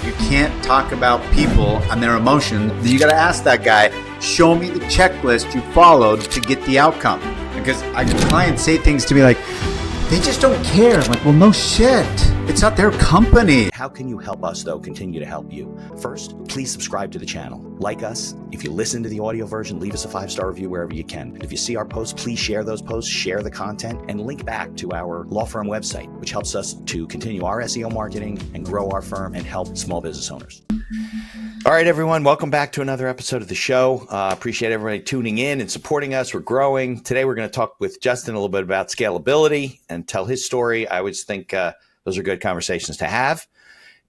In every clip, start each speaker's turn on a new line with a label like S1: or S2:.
S1: You can't talk about people and their emotions. You got to ask that guy, show me the checklist you followed to get the outcome. Because I can try and say things to me like, they just don't care. I'm like, well, no shit. It's not their company.
S2: How can you help us, though, continue to help you? First, please subscribe to the channel. Like us. If you listen to the audio version, leave us a 5-star review wherever you can. If you see our posts, please share those posts, share the content, and link back to our law firm website, which helps us to continue our SEO marketing and grow our firm and help small business owners. All right, everyone, welcome back to another episode of the show. Appreciate everybody tuning in and supporting us. We're growing. Today, we're going to talk with Justin a little bit about scalability and tell his story. I always think those are good conversations to have.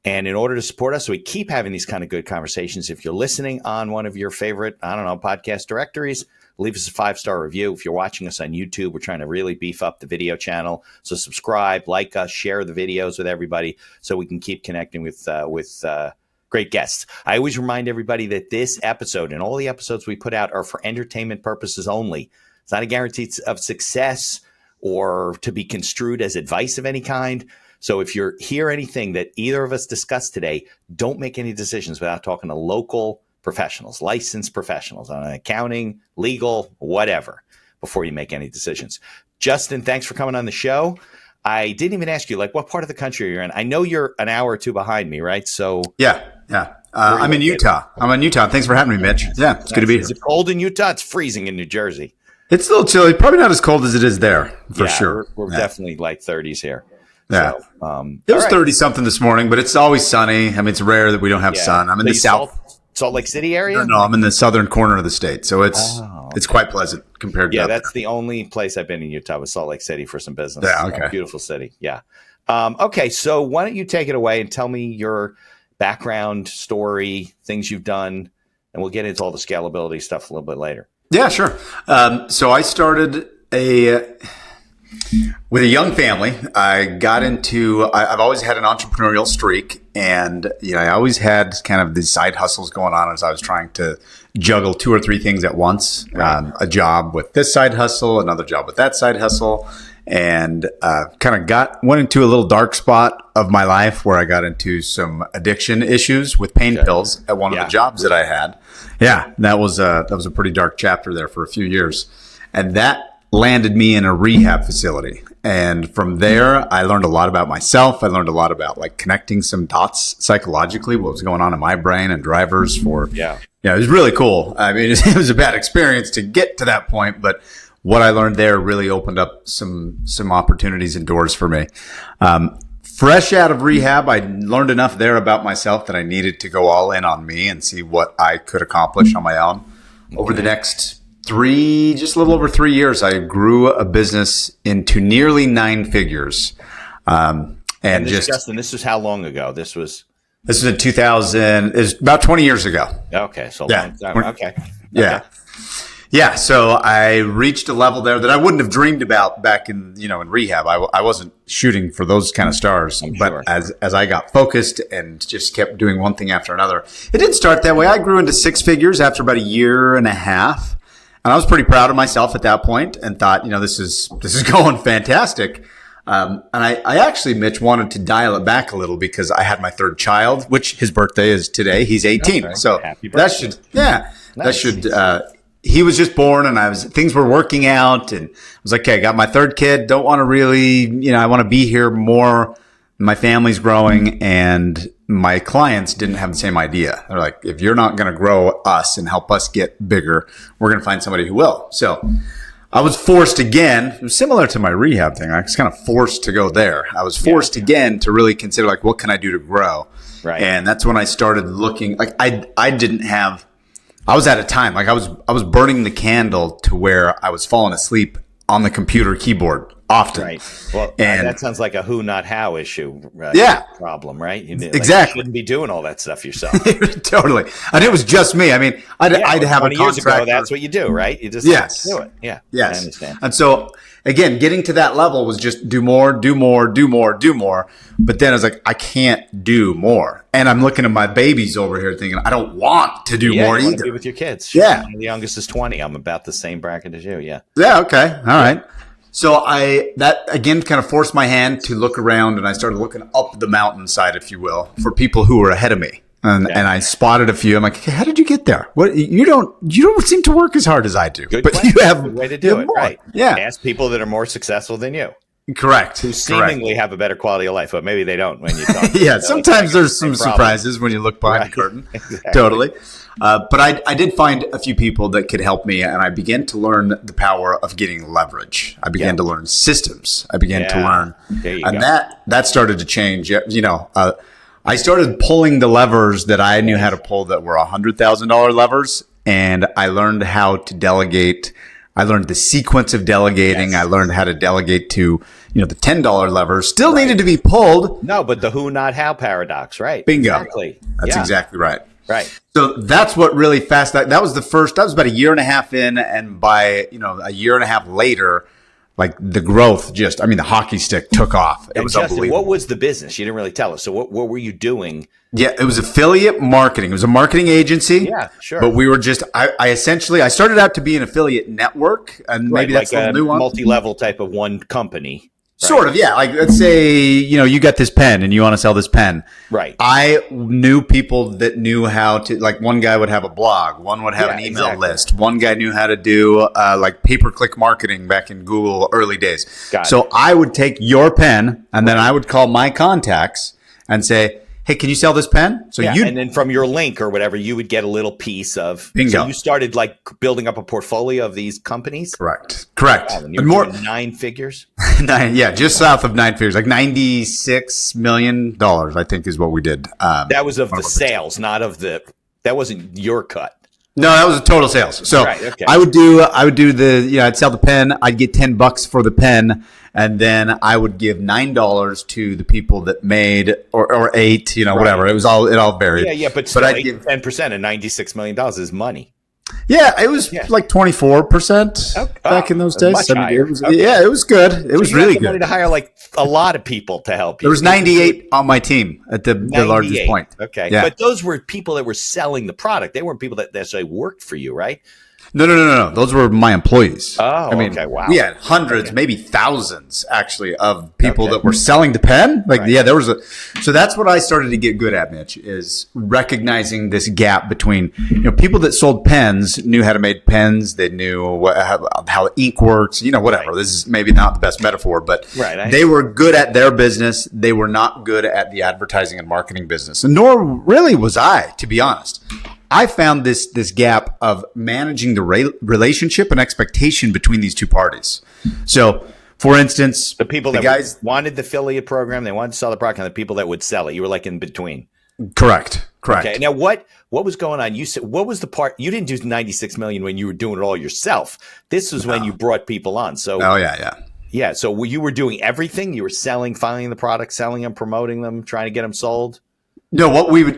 S2: And in order to support us, so we keep having these kind of good conversations. If you're listening on one of your favorite, podcast directories, leave us a 5-star review. If you're watching us on YouTube, we're trying to really beef up the video channel. So subscribe, like us, share the videos with everybody so we can keep connecting with great guests. I always remind everybody that this episode and all the episodes we put out are for entertainment purposes only. It's not a guarantee of success or to be construed as advice of any kind. So if you hear anything that either of us discussed today, don't make any decisions without talking to local professionals, licensed professionals on accounting, legal, whatever, before you make any decisions. Justin, thanks for coming on the show. I didn't even ask you, what part of the country you're in. I know you're an hour or two behind me, right? So
S1: Yeah. I'm in Utah. Thanks for having me, Mitch. Yeah, it's good to be here.
S2: Is it cold in Utah? It's freezing in New Jersey.
S1: It's a little chilly. Probably not as cold as it is there, for sure.
S2: We're definitely like 30s here.
S1: Yeah.
S2: So,
S1: it was 30-something this morning, but it's always sunny. I mean, it's rare that we don't have sun. I'm in the south.
S2: Salt Lake City area?
S1: No, I'm in the southern corner of the state. So it's quite pleasant compared to
S2: that's the only place I've been in Utah was Salt Lake City for some business.
S1: Yeah, okay.
S2: Beautiful city. Yeah. Okay, so why don't you take it away and tell me your background, story, things you've done, and we'll get into all the scalability stuff a little bit later.
S1: Yeah, sure. So I started with a young family. I got into, I've always had an entrepreneurial streak, and I always had kind of these side hustles going on as I was trying to juggle 2 or 3 things at once. Right. A job with this side hustle, another job with that side hustle, and kind of went into a little dark spot of my life where I got into some addiction issues with pain pills at one of the jobs that I had. Yeah, that was a pretty dark chapter there for a few years, and that landed me in a rehab facility. And from there, I learned a lot about myself. I learned a lot about connecting some dots psychologically, what was going on in my brain and drivers for, it was really cool. I mean, it was a bad experience to get to that point, but what I learned there really opened up some opportunities and doors for me. Fresh out of rehab, I learned enough there about myself that I needed to go all in on me and see what I could accomplish on my own. Over the next just a little over 3 years, I grew a business into nearly 9 figures.
S2: Justin, this was how long ago? This was
S1: in 2000. It's about 20 years ago.
S2: Okay. So long time. Okay.
S1: Yeah. Yeah. So I reached a level there that I wouldn't have dreamed about back in rehab. I wasn't shooting for those kind of stars, but as I got focused and just kept doing one thing after another, it didn't start that way. I grew into 6 figures after about a year and a half. And I was pretty proud of myself at that point and thought, this is going fantastic. And I actually, Mitch, wanted to dial it back a little because I had my 3rd child, which his birthday is today. He's 18. Okay. So that should, he was just born and things were working out, and I was like, okay, I got my 3rd kid. Don't want to really, I want to be here more. My family's growing, and my clients didn't have the same idea. They're like, if you're not going to grow us and help us get bigger, we're going to find somebody who will. So I was forced again, similar to my rehab thing. I was kind of forced to go there. I was forced again to really consider what can I do to grow? Right. And that's when I started looking. I was at a time, I was burning the candle to where I was falling asleep on the computer keyboard often.
S2: Right. Well, and that sounds like a who, not how issue. Problem, right?
S1: Exactly.
S2: You shouldn't be doing all that stuff yourself.
S1: Totally. And it was just me. I mean, I'd have a contractor. 20 years ago,
S2: that's what you do, right? You just do it. Yeah.
S1: Yes.
S2: I understand.
S1: And so, again, getting to that level was just do more. But then I was like, I can't do more. And I'm looking at my babies over here thinking, I don't want to do more
S2: you
S1: either.
S2: Be with your kids.
S1: Yeah.
S2: The youngest is 20. I'm about the same bracket as you. Yeah.
S1: Yeah. Okay. All right. So that again kind of forced my hand to look around, and I started looking up the mountainside, if you will, for people who were ahead of me. And I spotted a few. I'm like, hey, how did you get there? What you don't seem to work as hard as I do.
S2: Good
S1: but
S2: plan.
S1: you have
S2: Good way to do it,
S1: more.
S2: right?
S1: Yeah.
S2: Ask people that are more successful than you,
S1: Correct.
S2: who seemingly have a better quality of life, but maybe they don't when you talk.
S1: Yeah, sometimes there's some surprises when you look behind the curtain.
S2: Exactly.
S1: Totally. But I did find a few people that could help me, and I began to learn the power of getting leverage. I began to learn systems. I began to learn, and that started to change. I started pulling the levers that I knew how to pull that were $100,000 levers, and I learned how to delegate. I learned the sequence of delegating. I learned how to delegate to, the $10 levers still needed to be pulled.
S2: No, but the who, not how paradox, right?
S1: Bingo.
S2: Exactly.
S1: That's exactly right.
S2: Right.
S1: So that's what really that was about a year and a half in. And by, a year and a half later, like the growth the hockey stick took off. It was
S2: Justin,
S1: unbelievable.
S2: what was the business? You didn't really tell us. So what were you doing?
S1: Yeah, it was affiliate marketing. It was a marketing agency.
S2: Yeah, sure.
S1: But we were I started out to be an affiliate network, and maybe that's
S2: like
S1: a new one.
S2: Multi-level type of one company. Right?
S1: Sort of, yeah. Like, let's say, you got this pen and you want to sell this pen.
S2: Right.
S1: I knew people that knew how to, like, one guy would have a blog, one would have an email list, one guy knew how to do, like, pay-per-click marketing back in Google early days. So I would take your pen and then I would call my contacts and say, hey, can you sell this pen? So
S2: and then from your link or whatever, you would get a little piece of.
S1: Bingo.
S2: So you started like building up a portfolio of these companies.
S1: Correct.
S2: Wow, and you were doing 9 figures.
S1: Just south of 9 figures, like $96 million, I think, is what we did.
S2: That was of the sales, not of that wasn't your cut.
S1: No, that was a total sales. So
S2: okay.
S1: I would do I'd sell the pen. I'd get $10 for the pen. And then I would give $9 to the people that made or $8, whatever. It all varied.
S2: Yeah, but still, I'd give 10% of $96 million is money.
S1: Yeah, it was like 24% back in those days.
S2: Much higher.
S1: Yeah, it was good. It was really good.
S2: Money to hire like a lot of people to help you.
S1: There was 98 on my team at the largest point.
S2: Okay,
S1: yeah.
S2: But those were people that were selling the product. They weren't people that necessarily worked for you, right?
S1: No. Those were my employees.
S2: Oh, okay. Wow.
S1: We had hundreds, maybe thousands, actually, of people that were selling the pen. There was so that's what I started to get good at, Mitch, is recognizing this gap between, people that sold pens knew how to make pens. They knew how ink works, whatever. Right. This is maybe not the best metaphor, but they were good at their business. They were not good at the advertising and marketing business. And nor really was I, to be honest. I found this gap of managing the relationship and expectation between these two parties. So, for instance,
S2: the guys wanted the affiliate program, they wanted to sell the product, and the people that would sell it. You were like in between.
S1: Correct.
S2: Okay. Now, what was going on? You said, what was the part? You didn't do 96 million when you were doing it all yourself. This was when you brought people on. So, yeah. So you were doing everything. You were selling, finding the product, selling them, promoting them, trying to get them sold.
S1: No,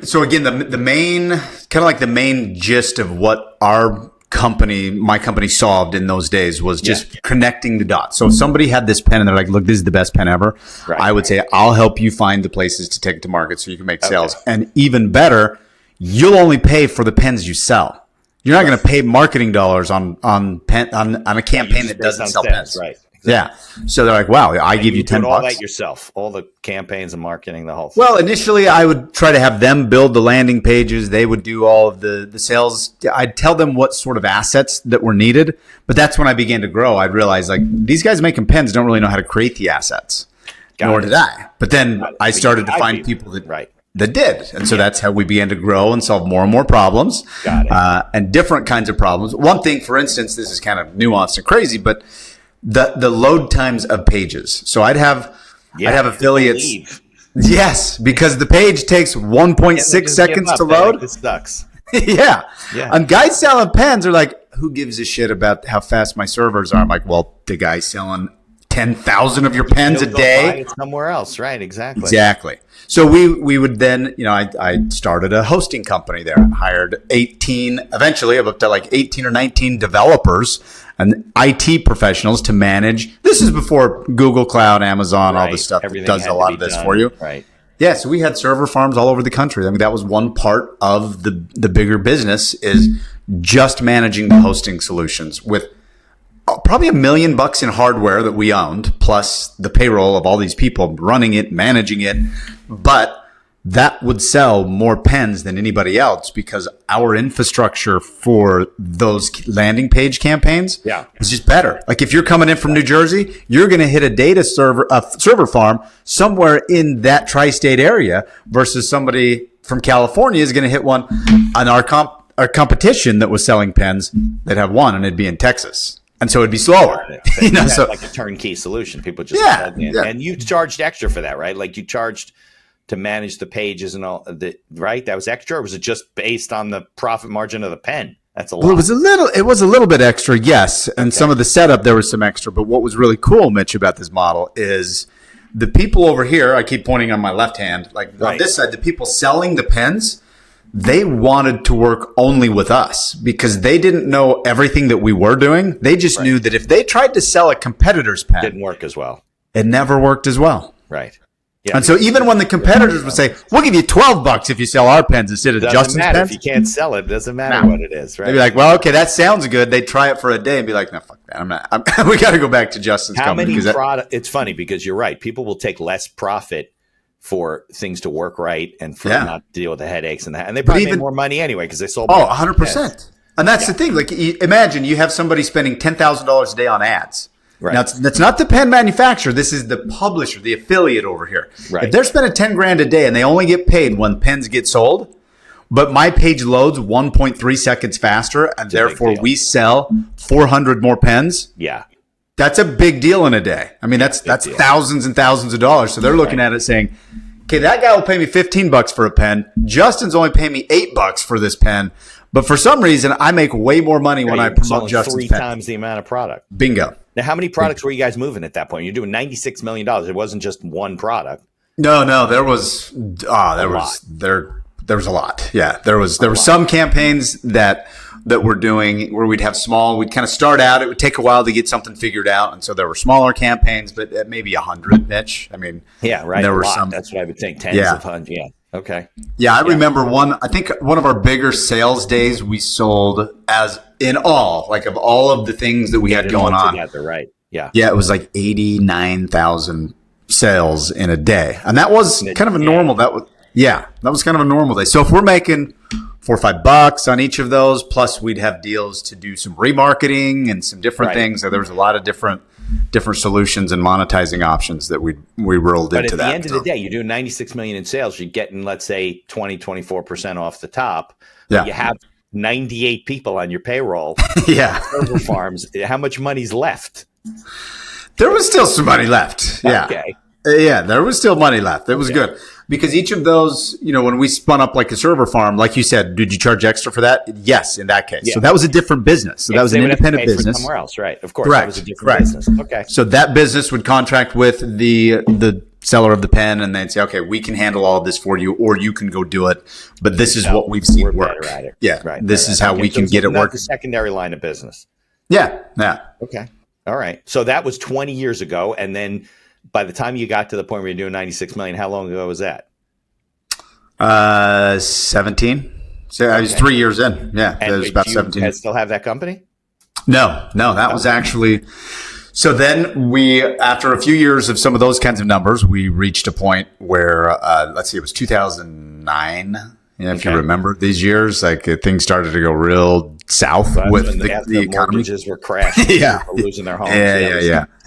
S1: so again, the main, kind of like the main gist of what my company solved in those days was just connecting the dots. So if somebody had this pen and they're like, look, this is the best pen ever. Right. I would say, I'll help you find the places to take it to market so you can make sales. And even better, you'll only pay for the pens you sell. You're not going to pay marketing dollars on a campaign that doesn't sell pens.
S2: Right.
S1: Yeah. So they're like, wow, I give you $10.
S2: All that yourself, all the campaigns and marketing, the whole thing.
S1: Well, initially I would try to have them build the landing pages. They would do all of the sales. I'd tell them what sort of assets that were needed. But that's when I began to grow. I'd realize like these guys making pens don't really know how to create the assets. Nor did I. But then I started to find people that did. And so that's how we began to grow and solve more and more problems. And different kinds of problems. One thing, for instance, this is kind of nuanced and crazy, but the load times of pages. So I'd have affiliates. Yes, because the page takes 1.6 seconds to load.
S2: This sucks.
S1: Yeah. And guys selling pens are like, who gives a shit about how fast my servers are? I'm like, well, the guy's selling 10,000 of your pens a day.
S2: Buy it somewhere else, right?
S1: Exactly. So we would then, I started a hosting company there and hired 18 or 19 developers and IT professionals to manage. This is before Google Cloud, Amazon, all this stuff that does a lot of this for you.
S2: Right.
S1: Yeah, so we had server farms all over the country. I mean, that was one part of the bigger business is just managing the hosting solutions with probably $1 million in hardware that we owned, plus the payroll of all these people running it, managing it. But that would sell more pens than anybody else because our infrastructure for those landing page campaigns is just better. Like if you're coming in from New Jersey, you're going to hit a server farm somewhere in that tri-state area versus somebody from California is going to hit one on our competition that was selling pens that have one, and it'd be in Texas. And so it'd be slower.
S2: So like a turnkey solution. People just plug in. And you charged extra for that, right? Like you charged to manage the pages and all right? That was extra, or was it just based on the profit margin of the pen? That's a lot.
S1: Well, it was a little bit extra, yes. And some of the setup, there was some extra. But what was really cool, Mitch, about this model is the people over here, I keep pointing on my left hand, like on this side, the people selling the pens, they wanted to work only with us because they didn't know everything that we were doing. They just knew that if they tried to sell a competitor's pen,
S2: it didn't work as well.
S1: It never worked as well.
S2: Right. Yeah,
S1: and so even when the competitors would say, we'll give you $12 if you sell our pens instead of Justin's pens.
S2: If you can't sell it, it doesn't matter what it is, right?
S1: They'd be like, well, okay, that sounds good. They'd try it for a day and be like, no, fuck that. We got to go back to Justin's company.
S2: It's funny because you're right. People will take less profit for things to work right and for not to deal with the headaches and that. And they probably made more money anyway because they sold more.
S1: 100%. And that's the thing. Like, imagine you have somebody spending $10,000 a day on ads. Right. Now, that's not the pen manufacturer. This is the publisher, the affiliate over here. Right. If they're spending $10,000 a day and they only get paid when pens get sold, but my page loads 1.3 seconds faster, and therefore we sell 400 more pens.
S2: Yeah.
S1: That's a big deal in a day. I mean, that's thousands and thousands of dollars. So they're looking at it saying, okay, that guy will pay me $15 for a pen. Justin's only paying me $8 for this pen. But for some reason, I make way more money when I promote Justin's pen.
S2: 3 times the amount of product.
S1: Bingo.
S2: Now, how many products were you guys moving at that point? You're doing $96 million. It wasn't just one product.
S1: No, there was a lot. Yeah, there was some campaigns that we're doing where we'd have small. We'd kind of start out. It would take a while to get something figured out, and so there were smaller campaigns, but at maybe 100, Mitch. I mean,
S2: there were some. That's what I would think. Tens of hundreds. Yeah. Okay.
S1: Yeah, I remember one. I think one of our bigger sales days we sold as in all, like of all of the things that we had going on.
S2: Together, right. Yeah.
S1: Yeah, it was like 89,000 sales in a day, and that was kind of a normal. That was kind of a normal day. So if we're making $4 or $5 on each of those, plus we'd have deals to do some remarketing and some different things. So there was a lot of different solutions and monetizing options that we rolled into that.
S2: But at the end of the day, you're doing 96 million in sales. You're getting, let's say, 24% off the top. Yeah. You have 98 people on your payroll. Server farms. How much money's left?
S1: There was still some money left. Yeah. Okay. Yeah, there was still money left. It was good. Because each of those, when we spun up like a server farm, like you said, did you charge extra for that? Yes, in that case. Yeah. So that was a different business. So that was an independent business.
S2: Somewhere else, right? Of course,
S1: correct.
S2: That was a different business. Okay.
S1: So that business would contract with the seller of the pen, and they'd say, okay, we can handle all of this for you, or you can go do it. But this is what we've seen work. Yeah, right. This is how we can get it working.
S2: The secondary line of business.
S1: Yeah.
S2: Okay. All right. So that was 20 years ago, and then by the time you got to the point where you're doing 96 million, how long ago was that?
S1: 17. So I was 3 years in. Yeah,
S2: and
S1: it was about 17.
S2: Do you still have that company?
S1: No, that was actually. So then after a few years of some of those kinds of numbers, we reached a point where, let's see, it was 2009. If you remember these years, like things started to go real south with the economy.
S2: Mortgages were crashing. People were losing their homes.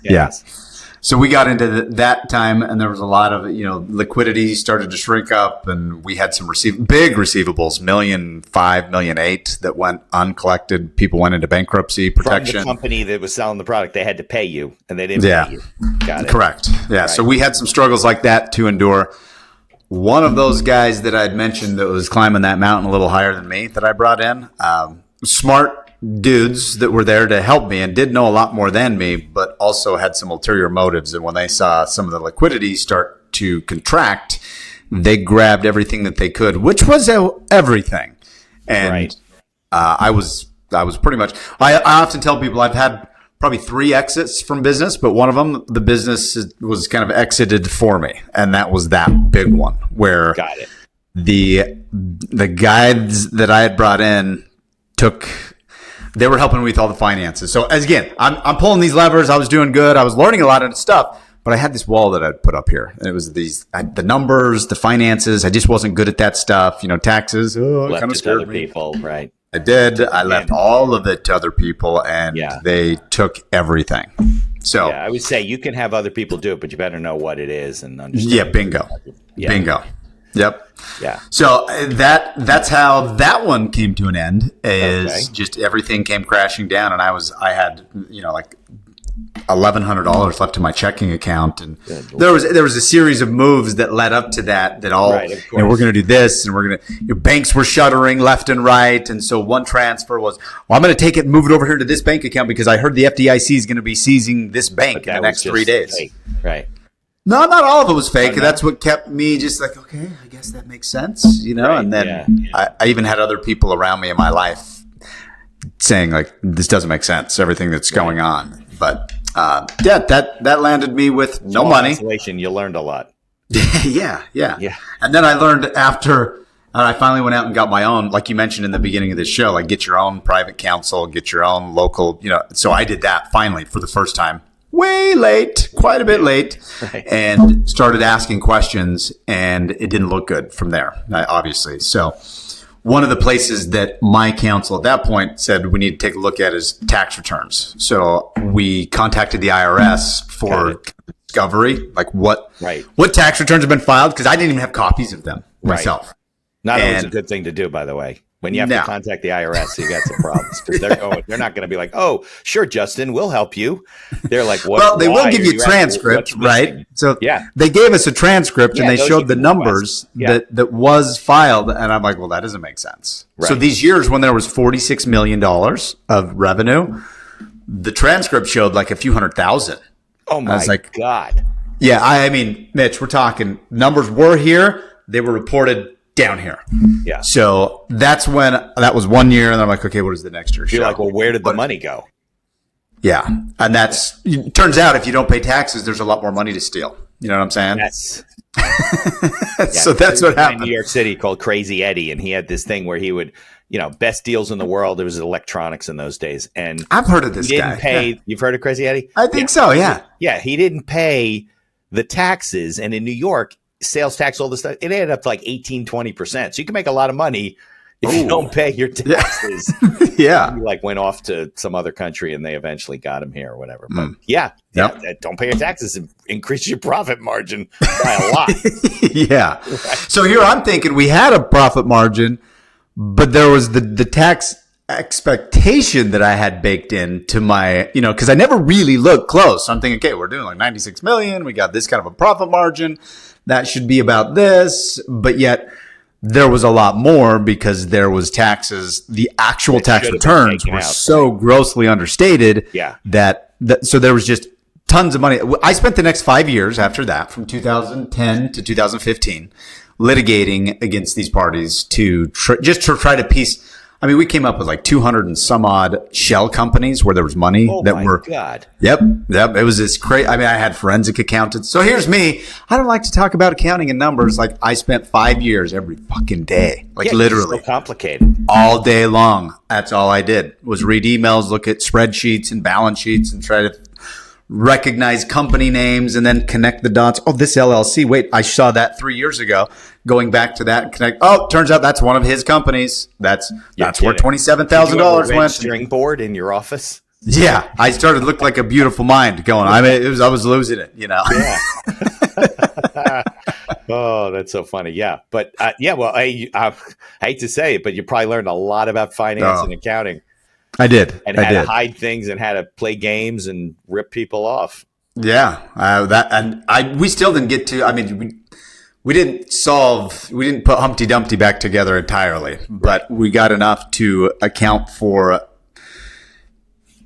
S1: Yeah. So we got into that time, and there was a lot of liquidity started to shrink up, and we had some big receivables, $1.5 million, $1.8 million that went uncollected. People went into bankruptcy protection.
S2: From the company that was selling the product, they had to pay you, and they didn't pay you. Got it.
S1: Correct. Yeah. Right. So we had some struggles like that to endure. One of those guys that I'd mentioned that was climbing that mountain a little higher than me that I brought in, smart dudes that were there to help me and did know a lot more than me, but also had some ulterior motives. And when they saw some of the liquidity start to contract, they grabbed everything that they could, which was everything. And I was pretty much, I often tell people I've had probably 3 exits from business, but one of them, the business was kind of exited for me. And that was that big one where the guides that I had brought in took They were helping me with all the finances. So as again, I'm pulling these levers. I was doing good. I was learning a lot of stuff. But I had this wall that I'd put up here, and it was the numbers, the finances. I just wasn't good at that stuff. Taxes. Oh, it
S3: Left
S1: kind
S3: it
S1: of
S3: to other
S1: scared me.
S3: people, right?
S1: I did. I left all of it to other people, and they took everything. So
S3: Yeah, I would say you can have other people do it, but you better know what it is and understand.
S1: yeah, bingo. Yep.
S3: Yeah.
S1: So that's how that one came to an end. Is just everything came crashing down, and I had like $1,100 left in my checking account, and there was a series of moves that led up to that all
S3: Right, of
S1: we're going to do this, and we're going to your banks were shuttering left and right, and so one transfer was, well, I'm going to take it and move it over here to this bank account because I heard the FDIC is going to be seizing this bank in the next 3 days.
S3: Fake, right.
S1: No, not all of it was fake. That's what kept me just like, okay, I guess that makes sense,
S3: Right,
S1: and then I even had other people around me in my life saying like, this doesn't make sense, everything that's going on. But that landed me with no money.
S3: Isolation, you learned a lot.
S1: Yeah. And then I learned after I finally went out and got my own, like you mentioned in the beginning of this show, like get your own private counsel, get your own local, so I did that finally for the first time. Way late, quite a bit late, and started asking questions, and it didn't look good from there, obviously. So one of the places that my counsel at that point said we need to take a look at is tax returns. So we contacted the IRS for discovery, like what tax returns have been filed, because I didn't even have copies of them myself.
S3: Not always a good thing to do, by the way. When you have to contact the IRS, you got some problems because they're not going to be like, "Oh, sure, Justin, we'll help you." They're like, "What?"
S1: Well, they will give you transcript, right? So they gave us a transcript and they showed the numbers that was filed, and I'm like, "Well, that doesn't make sense." Right. So these years when there was $46 million of revenue, the transcript showed like a few $100,000.
S3: Oh my God!
S1: Yeah, I mean, Mitch, we're talking numbers were here; they were reported down here.
S3: Yeah.
S1: So that's when that was 1 year, and I'm like, okay, what is the next year?
S3: You're like, well, where did the money go?
S1: Yeah, and it turns out if you don't pay taxes, there's a lot more money to steal. You know what I'm saying?
S3: Yes.
S1: So that's what happened.
S3: In New York City called Crazy Eddie, and he had this thing where he would, best deals in the world. It was electronics in those days, and
S1: I've heard of this guy.
S3: Didn't pay. You've heard of Crazy Eddie?
S1: I think so. Yeah.
S3: Yeah, he didn't pay the taxes, and in New York, sales tax, all this stuff, it added up to like 18-20%. So you can make a lot of money if you don't pay your taxes.
S1: Yeah.
S3: He went off to some other country and they eventually got him here or whatever. But don't pay your taxes and increase your profit margin by a lot.
S1: Yeah. Right. So here I'm thinking we had a profit margin, but there was the tax expectation that I had baked into my, because I never really looked close. I'm thinking, okay, we're doing like 96 million. We got this kind of a profit margin. That should be about this, but yet there was a lot more because there was taxes. The actual tax returns were so grossly understated that so there was just tons of money. I spent the next 5 years after that, from 2010 to 2015, litigating against these parties to try to piece. I mean, we came up with like 200 and some odd shell companies where there was money
S3: God.
S1: Yep. It was this crazy. I mean, I had forensic accountants. So here's me. I don't like to talk about accounting and numbers. Like I spent 5 years every fucking day, literally
S3: so complicated
S1: all day long. That's all I did was read emails, look at spreadsheets and balance sheets and try to recognize company names and then connect the dots. Oh, this LLC. Wait, I saw that 3 years ago. Going back to that and connect. Oh, turns out that's one of his companies. That's where $27,000 went.
S3: String board in your office.
S1: Yeah, I started to look like a beautiful mind going. I was losing it.
S3: Yeah. Oh, that's so funny. Yeah, but well, I hate to say it, but you probably learned a lot about finance and accounting.
S1: I did.
S3: And how to hide things and how to play games and rip people off.
S1: Yeah. We still didn't get to, I mean, we didn't put Humpty Dumpty back together entirely, but we got enough to account for,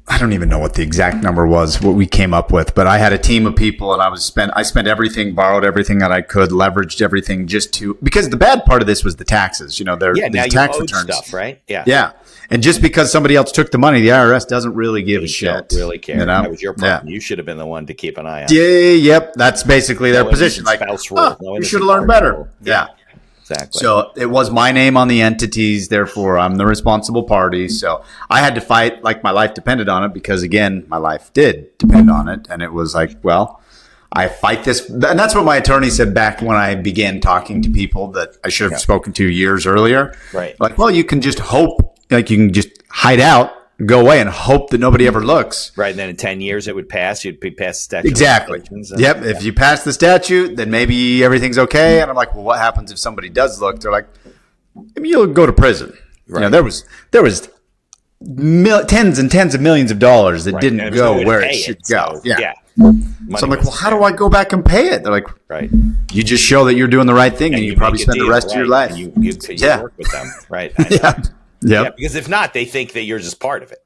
S1: I don't even know what the exact number was, what we came up with, but I had a team of people and I spent everything, borrowed everything that I could, leveraged everything because the bad part of this was the taxes,
S3: now
S1: tax
S3: you
S1: returns
S3: stuff, right? Yeah.
S1: Yeah. And just because somebody else took the money, the IRS doesn't really give a shit.
S3: Don't really care. That was your problem. Yeah. You should have been the one to keep an eye on.
S1: Yeah, yep. That's basically their position. Like,
S3: you should have
S1: learned better. Yeah.
S3: exactly.
S1: So it was my name on the entities, therefore I'm the responsible party. So I had to fight like my life depended on it because, again, my life did depend on it. And it was like, well, I fight this. And that's what my attorney said back when I began talking to people that I should have spoken to years earlier.
S3: Right.
S1: Like, well, you can just hope, like you can just hide out, go away and hope that nobody ever looks.
S3: Right. And then in 10 years it would pass. You'd be past the statute.
S1: Exactly. Yep. If you pass the statute, then maybe everything's okay. And I'm like, well, what happens if somebody does look? They're like, maybe you'll go to prison.
S3: Right.
S1: You know, there was tens and tens of millions of dollars that didn't go where it should go.
S3: So, yeah.
S1: So I'm like, well, how do I go back and pay it? They're like,
S3: right.
S1: You just show that you're doing the right thing and you probably spend the rest of your life.
S3: And you work with them. Right.
S1: Yeah.
S3: Because if not, they think that you're just part of it.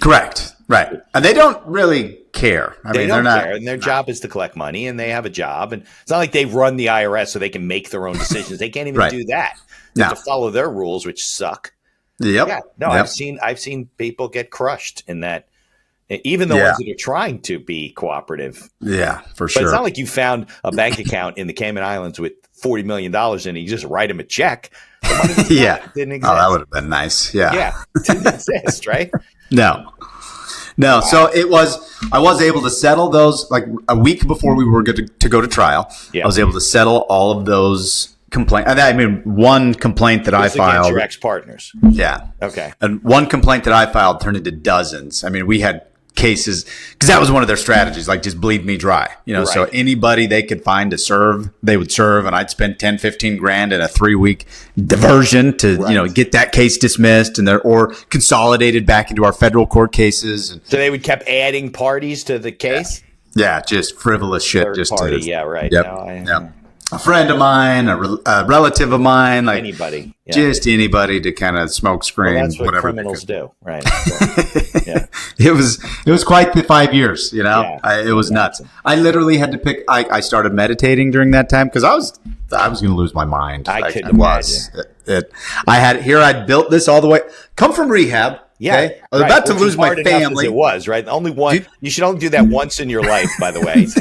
S1: Correct. Right. And they don't really care.
S3: They don't care. And their job is to collect money, and they have a job. And it's not like they run the IRS so they can make their own decisions. They can't even do that. They have to follow their rules, which suck.
S1: Yep.
S3: Yeah. No, I've seen people get crushed in that. Even the ones that are trying to be cooperative.
S1: Yeah, for sure.
S3: But it's not like you found a bank account in the Cayman Islands with $40 million in it. You just write them a check. The money didn't exist.
S1: Oh, that would have been nice. Yeah.
S3: Yeah. It didn't exist, right?
S1: No. Wow. So I was able to settle those like a week before we were good to go to trial. Yeah. I was able to settle all of those complaints. I mean, one complaint that I filed.
S3: Against your ex-partners.
S1: Yeah.
S3: Okay.
S1: And one complaint that I filed turned into dozens. I mean, we had cases because that was one of their strategies, like just bleed me dry, you know. Right. So anybody they could find to serve, they would serve, and I'd spend 10-15 grand in a 3-week diversion to get that case dismissed and or consolidated back into our federal court cases. And
S3: so they would kept adding parties to the case.
S1: Yeah, just frivolous shit.
S3: Third
S1: just
S3: party. Yeah, right.
S1: Yep. No, a friend of mine, a relative of mine, like
S3: anybody,
S1: just anybody to kind of smoke screen.
S3: Well, that's what
S1: whatever
S3: criminals do, right? So, yeah.
S1: It was quite the 5 years, you know. Yeah, it was nuts. I literally had to pick. I started meditating during that time because I was going to lose my mind.
S3: I couldn't imagine.
S1: I'd built this all the way. Come from rehab.
S3: Yeah,
S1: okay? I was about to lose my family.
S3: It was right. Only one. You should only do that once in your life, by the way. So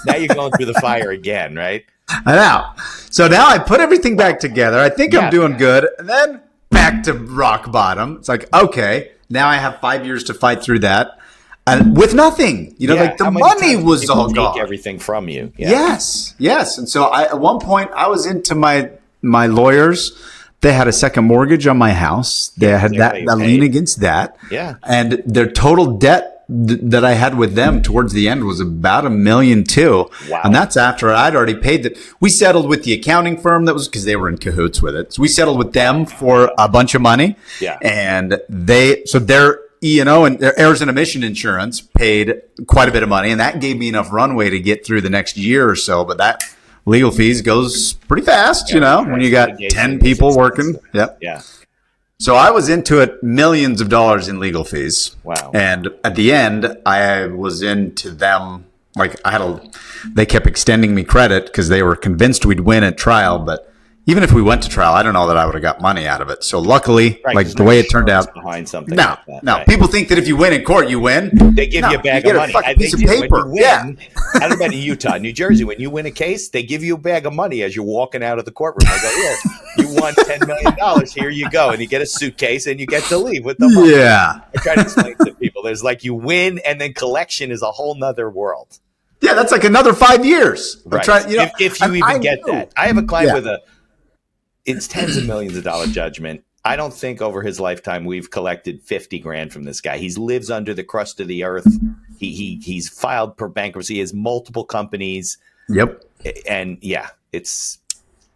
S3: now you're going through the fire again, right?
S1: I know. So now I put everything back together. I think I'm doing good. And then back to rock bottom. It's like, okay, now I have 5 years to fight through that. And with nothing, like the money was all gone.
S3: Take everything from you.
S1: Yeah. Yes. And so at one point I was into my lawyers. They had a second mortgage on my house. They had that lien against that.
S3: Yeah.
S1: And their total debt that I had with them towards the end was about $1.2 million.
S3: Wow. And
S1: that's after I'd already paid that. We settled with the accounting firm that was because they were in cahoots with it. So we settled with them for a bunch of money.
S3: Yeah.
S1: And their E&O and their errors and omission insurance paid quite a bit of money. And that gave me enough runway to get through the next year or so. But that legal fees goes pretty fast, when you got 10 people working. Yep.
S3: Yeah.
S1: So I was into it, millions of dollars in legal fees.
S3: Wow.
S1: And at the end, I was into them. Like they kept extending me credit because they were convinced we'd win at trial. But even if we went to trial, I don't know that I would have got money out of it. So luckily, the way it turned out,
S3: behind something.
S1: No.
S3: Right.
S1: People think that if you win in court, you win.
S3: They give you a bag of money.
S1: A piece of paper.
S3: I don't know about in Utah, New Jersey. When you win a case, they give you a bag of money as you're walking out of the courtroom. They go, here, you won $10 million. Here you go, and you get a suitcase, and you get to leave with the money.
S1: Yeah.
S3: I try to explain to people. There's like you win, and then collection is a whole nother world.
S1: Yeah, that's like another 5 years.
S3: Right. If you even get that. I have a client with it's tens of millions of dollar judgment. I don't think over his lifetime we've collected 50 grand from this guy. He lives under the crust of the earth. He's filed for bankruptcy. He has multiple companies.
S1: Yep.
S3: And it's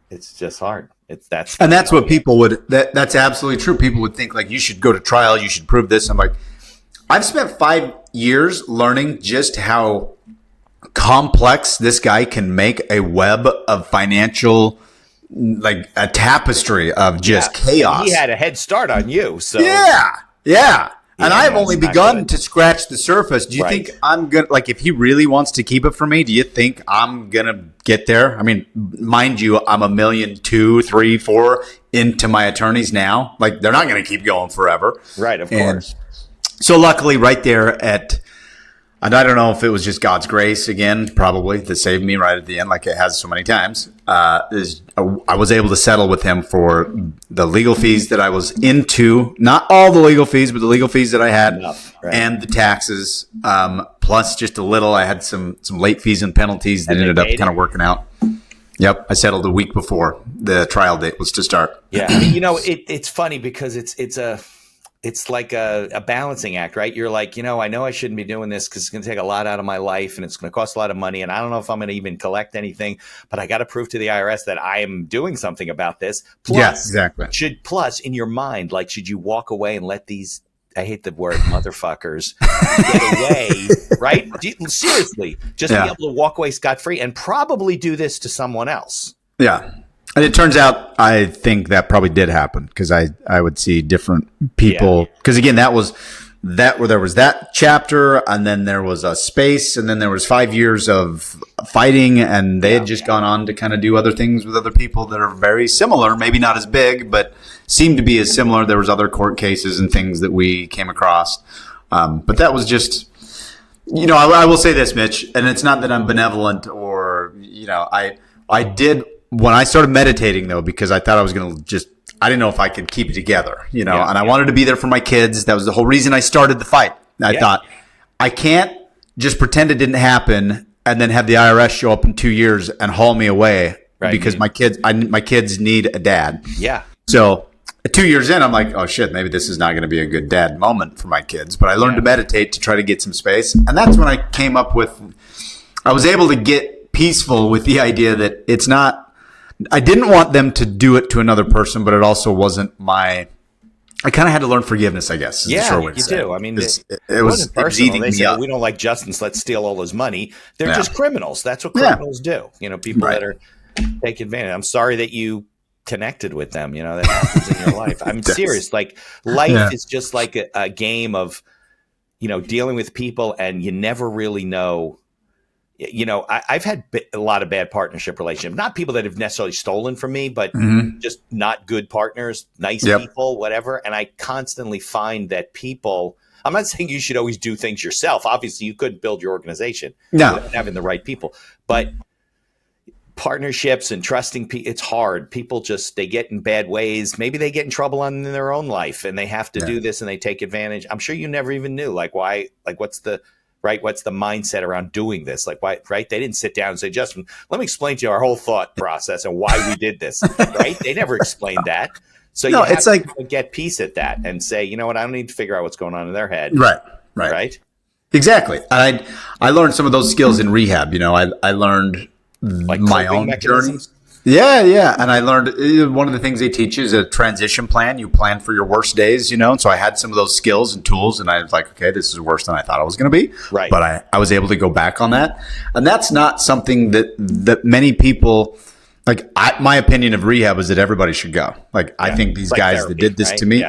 S3: just hard.
S1: That's what people would. That's absolutely true. People would think like you should go to trial. You should prove this. I'm like, I've spent 5 years learning just how complex this guy can make a web of financial. Like a tapestry of just chaos.
S3: He had a head start on you. So
S1: yeah. And I've only begun to scratch the surface. Do you think I'm going to, like, if he really wants to keep it from me, do you think I'm going to get there? I mean, mind you, I'm $1.2 million, $3 million, $4 million into my attorneys now. Like, they're not going to keep going forever.
S3: Right, of course.
S1: So luckily right there at And I don't know if it was just God's grace again, probably, that saved me right at the end, like it has so many times. I was able to settle with him for the legal fees that I was into, not all the legal fees, but the legal fees that I had,
S3: Right.
S1: and the taxes, plus just a little. I had some late fees and penalties that
S3: And they
S1: ended up
S3: paid
S1: kind of working out. Yep, I settled a week before the trial date was to start.
S3: Yeah, I mean, it's funny because it's like a balancing act, right? You're like, I know I shouldn't be doing this because it's going to take a lot out of my life and it's going to cost a lot of money. And I don't know if I'm going to even collect anything, but I got to prove to the IRS that I am doing something about this. Plus,
S1: Yeah, exactly.
S3: Plus, in your mind, like, should you walk away and let these, I hate the word motherfuckers, get away, right? Seriously, just be able to walk away scot-free and probably do this to someone else.
S1: Yeah. And it turns out, I think that probably did happen because I would see different people. Because again, that was where there was that chapter, and then there was a space, and then there was 5 years of fighting, and they had just gone on to kind of do other things with other people that are very similar, maybe not as big, but seem to be as similar. There was other court cases and things that we came across. But that was just, I will say this, Mitch, and it's not that I'm benevolent or, I did. When I started meditating, though, because I thought I was going to I didn't know if I could keep it together, and I wanted to be there for my kids. That was the whole reason I started the fight. I thought, I can't just pretend it didn't happen and then have the IRS show up in 2 years and haul me away because my kids need a dad.
S3: Yeah.
S1: So 2 years in, I'm like, oh shit, maybe this is not going to be a good dad moment for my kids. But I learned to meditate to try to get some space. And that's when I came up with, I was able to get peaceful with the idea that it's not, I didn't want them to do it to another person, but it also wasn't I kind of had to learn forgiveness, I guess.
S3: Yeah, you do. I mean, it was
S1: eating
S3: they
S1: me
S3: say,
S1: up.
S3: we don't like Justin, so let's steal all his money. They're just criminals. That's what criminals do. People that are take advantage. I'm sorry that you connected with them. That happens in your life. I'm serious. Like, life is just like a game of, dealing with people, and you never really know. I've had a lot of bad partnership relationships, not people that have necessarily stolen from me, but just not good partners, nice people, whatever. And I constantly find that people, I'm not saying you should always do things yourself. Obviously, you couldn't build your organization without having the right people, but partnerships and trusting people, it's hard. People they get in bad ways. Maybe they get in trouble in their own life and they have to do this and they take advantage. I'm sure you never even knew, what's the mindset around doing this? Like, why, right? They didn't sit down and say, Justin, let me explain to you our whole thought process and why we did this, right? They never explained that. So you have to get peace at that and say, you know what? I don't need to figure out what's going on in their head. Right. Exactly.
S1: I learned some of those skills in rehab. I learned my own journey. Yeah. And I learned one of the things they teach you is a transition plan. You plan for your worst days, and so I had some of those skills and tools, and I was like, okay, this is worse than I thought it was going to be.
S3: Right.
S1: But I was able to go back on that. And that's not something that many people, my opinion of rehab is that everybody should go. I think these guys
S3: therapy,
S1: that did this
S3: right?
S1: to me,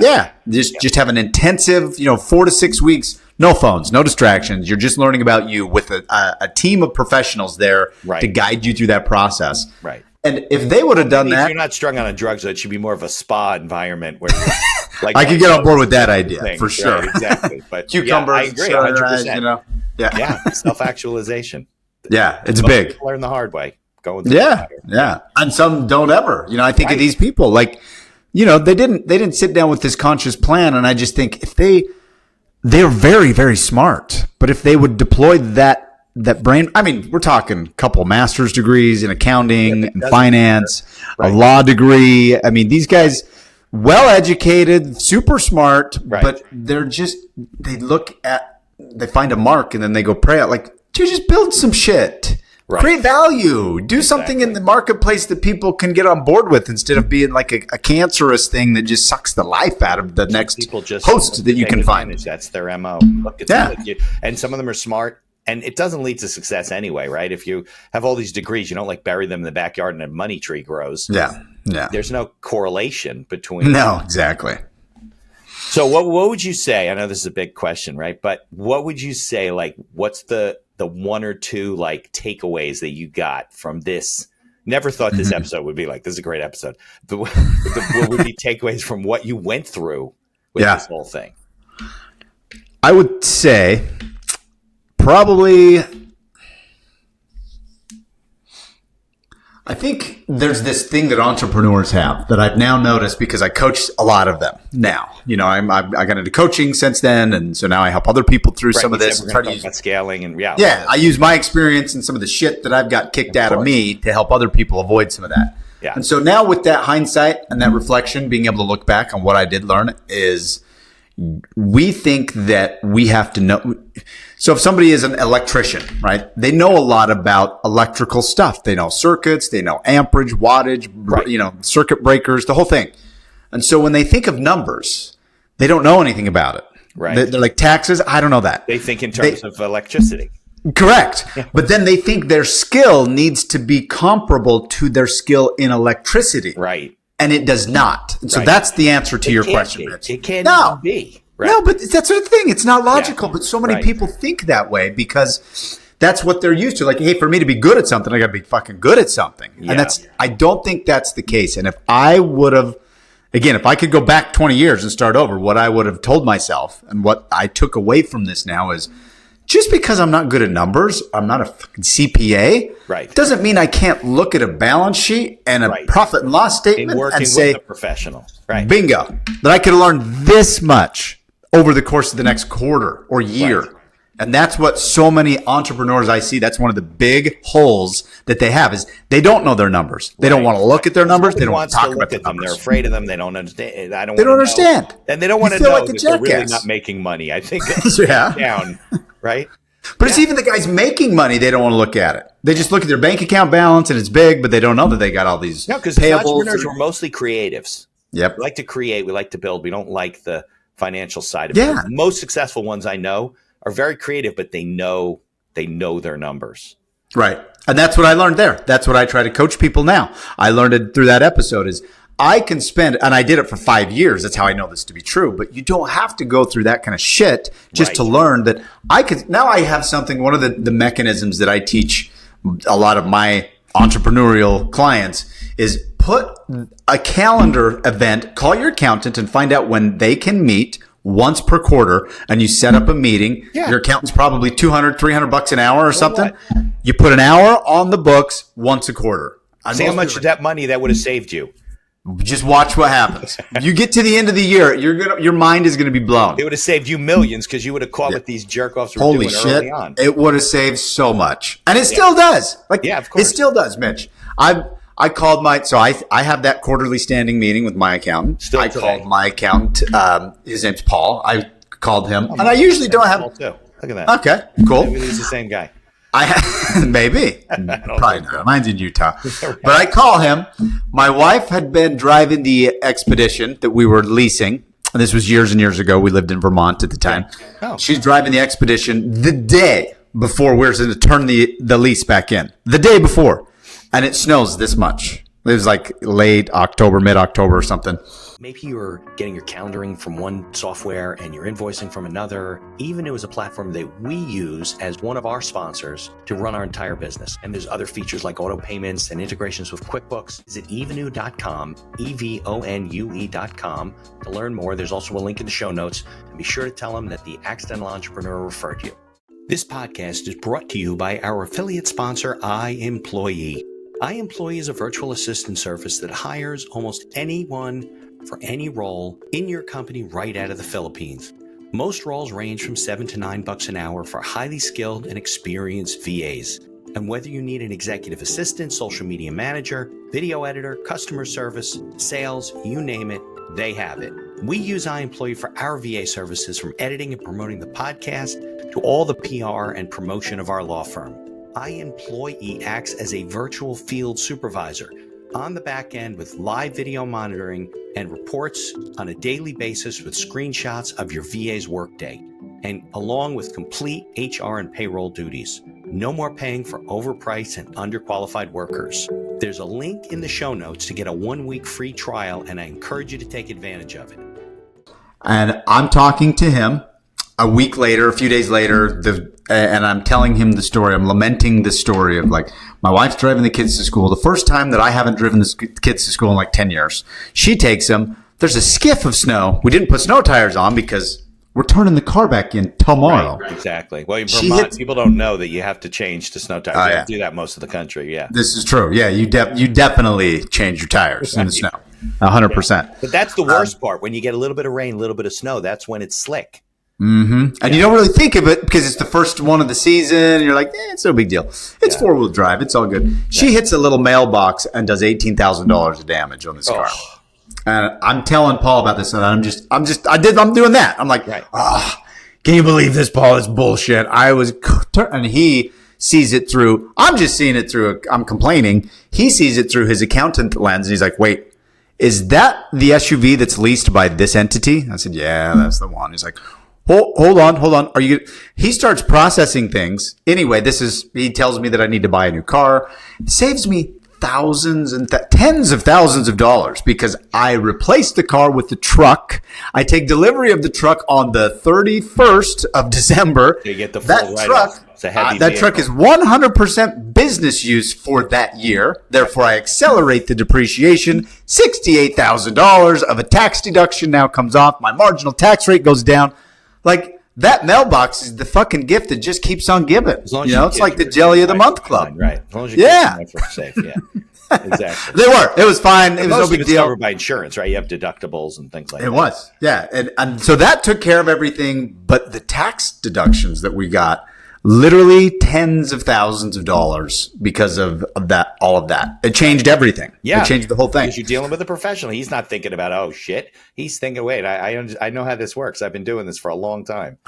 S1: just have an intensive, 4 to 6 weeks, no phones, no distractions. You're just learning about you with a team of professionals there to guide you through that process.
S3: Right.
S1: And if they would have done that,
S3: if you're not strung on a drug, so it should be more of a spa environment where
S1: I could get on board with that idea for sure.
S3: Right, exactly. But
S1: cucumbers,
S3: I agree, 100%.
S1: Yeah,
S3: self-actualization.
S1: Yeah, it's big.
S3: Learn the hard way. Going.
S1: Yeah. And some don't ever. I think of these people they didn't sit down with this conscious plan, and I just think if they're very, very smart, but if they would deploy that brain, I mean, we're talking a couple master's degrees in accounting and finance, a law degree. I mean, these guys, well educated, super smart, but they find a mark and then they go pray out. Like, dude, just build some shit. Create value. Do something in the marketplace that people can get on board with instead of being like a cancerous thing that just sucks the life out of the next host that you can find.
S3: That's their MO. Look at and some of them are smart. And it doesn't lead to success anyway, right? If you have all these degrees, you don't bury them in the backyard and a money tree grows. Yeah. There's no correlation between.
S1: No, exactly.
S3: So what would you say? I know this is a big question, right? But what would you say? What's the one or two takeaways that you got from this? Never thought this episode would be this is a great episode. What would be takeaways from what you went through with this whole thing?
S1: I would say probably, I think there's this thing that entrepreneurs have that I've now noticed because I coach a lot of them now. You know, I got into coaching since then, and so now I help other people through some of this.
S3: We're try to use scaling and
S1: I use my experience and some of the shit that I've got kicked out of me to help other people avoid some of that.
S3: Yeah.
S1: And so now with that hindsight and that reflection, being able to look back on what I did learn is we think that we have to know. So if somebody is an electrician, right, they know a lot about electrical stuff. They know circuits, they know amperage, wattage, you know, circuit breakers, the whole thing. And so when they think of numbers, they don't know anything about it.
S3: Right.
S1: They're like taxes. I don't know that.
S3: They think in terms of electricity.
S1: Correct. Yeah. But then they think their skill needs to be comparable to their skill in electricity.
S3: Right.
S1: And it does not. And so that's the answer to your question, Rich.
S3: It can't even be. Right.
S1: No, but that's the thing. It's not logical. But so many people think that way because that's what they're used to. Like, hey, for me to be good at something, I got to be fucking good at something. Yeah. And I don't think that's the case. And if I would have, again, if I could go back 20 years and start over, what I would have told myself and what I took away from this now is just because I'm not good at numbers, I'm not a fucking CPA, doesn't mean I can't look at a balance sheet and a profit and loss statement and say,
S3: with a professional,
S1: bingo, that I could have learned this much over the course of the next quarter or year. Right. And that's what so many entrepreneurs I see. That's one of the big holes that they have is they don't know their numbers. They don't want to look at their numbers. They don't want to talk about the numbers.
S3: They're afraid of them. They don't understand.
S1: They don't understand.
S3: And they don't want to know that they're really not making money. I think down, right?
S1: But it's even the guys making money, they don't want to look at it. They just look at their bank account balance and it's big, but they don't know that they got all these payables.
S3: No, because entrepreneurs were mostly creatives.
S1: Yep.
S3: We like to create. We like to build. We don't like the financial side of it. The most successful ones I know are very creative, but they know their numbers.
S1: Right. And that's what I learned there. That's what I try to coach people now. I learned it through that episode is I can spend, and I did it for 5 years. That's how I know this to be true. But you don't have to go through that kind of shit just to learn that I could. Now I have something, one of the mechanisms that I teach a lot of my entrepreneurial clients is put a calendar event, call your accountant and find out when they can meet once per quarter, and you set up a meeting. Yeah. Your accountant's probably $200, $300 an hour or something. You put an hour on the books once a quarter.
S3: See how much of that money that would have saved you.
S1: Just watch what happens. You get to the end of the year, your mind is going to be blown.
S3: It would have saved you millions because you would have caught what these jerk-offs were doing early on.
S1: It would have saved so much. And it still does. Of course. It still does, Mitch. I called I have that quarterly standing meeting with my accountant. Called my accountant. His name's Paul. I called him. And I usually don't have.
S3: Paul too. Look at that.
S1: Okay, cool.
S3: Maybe he's the same guy.
S1: Maybe. Probably not. Mine's in Utah. Right. But I call him. My wife had been driving the Expedition that we were leasing. And this was years and years ago. We lived in Vermont at the time. Oh. She's driving the Expedition the day before we're going to turn the lease back in. The day before. And it snows this much. It was like late October, mid-October or something.
S2: Maybe you're getting your calendaring from one software and you're invoicing from another. Even it was a platform that we use as one of our sponsors to run our entire business. And there's other features like auto payments and integrations with QuickBooks. Visit Evenue.com, EVONUE.com to learn more. There's also a link in the show notes. And be sure to tell them that the Accidental Entrepreneur referred you. This podcast is brought to you by our affiliate sponsor, iEmployee. iEmployee is a virtual assistant service that hires almost anyone for any role in your company right out of the Philippines. Most roles range from $7 to $9 an hour for highly skilled and experienced VAs. And whether you need an executive assistant, social media manager, video editor, customer service, sales, you name it, they have it. We use iEmployee for our VA services, from editing and promoting the podcast to all the PR and promotion of our law firm. iEmployee acts as a virtual field supervisor on the back end with live video monitoring and reports on a daily basis with screenshots of your VA's workday, and along with complete HR and payroll duties. No more paying for overpriced and underqualified workers. There's a link in the show notes to get a 1-week free trial, and I encourage you to take advantage of it.
S1: And I'm talking to him a week later, a few days later, and I'm telling him the story. I'm lamenting the story of, like, my wife's driving the kids to school. The first time that I haven't driven the kids to school in like 10 years. She takes them. There's a skiff of snow. We didn't put snow tires on because we're turning the car back in tomorrow.
S3: Right, exactly. Well, in Vermont, people don't know that you have to change to snow tires.
S1: Oh,
S3: They
S1: yeah.
S3: don't do that most of the country. Yeah.
S1: This is true. Yeah, you definitely change your tires in the snow. 100%.
S3: But that's the worst part. When you get a little bit of rain, a little bit of snow, that's when it's slick.
S1: And you don't really think of it because it's the first one of the season. And you're like, it's no big deal. It's four-wheel drive. It's all good. She hits a little mailbox and does $18,000 of damage on this car. And I'm telling Paul about this, and I'm doing that. I'm like, can you believe this, Paul? It's bullshit. And he sees it through. I'm just seeing it through. I'm complaining. He sees it through his accountant lens, and he's like, wait, is that the SUV that's leased by this entity? I said, yeah, that's the one. He's like, hold on. He starts processing things. Anyway, he tells me that I need to buy a new car. It saves me thousands and tens of thousands of dollars because I replaced the car with the truck. I take delivery of the truck on the 31st of December.
S3: You get the full
S1: truck. That truck is 100% business use for that year. Therefore, I accelerate the depreciation. $68,000 of a tax deduction now comes off. My marginal tax rate goes down. Like, that mailbox is the fucking gift that just keeps on giving. It's like the Jelly of the Month Club.
S3: Right. As long as you're safe. Yeah. Exactly.
S1: They were. It was fine. It was no big deal.
S3: Covered by insurance, right? You have deductibles and things like that.
S1: It was. Yeah. And so that took care of everything. But the tax deductions that we got, literally tens of thousands of dollars because of that, all of that. It changed everything.
S3: Yeah.
S1: It changed the whole thing.
S3: Because you're dealing with a professional. He's not thinking about, oh, shit. He's thinking, wait, I know how this works. I've been doing this for a long time.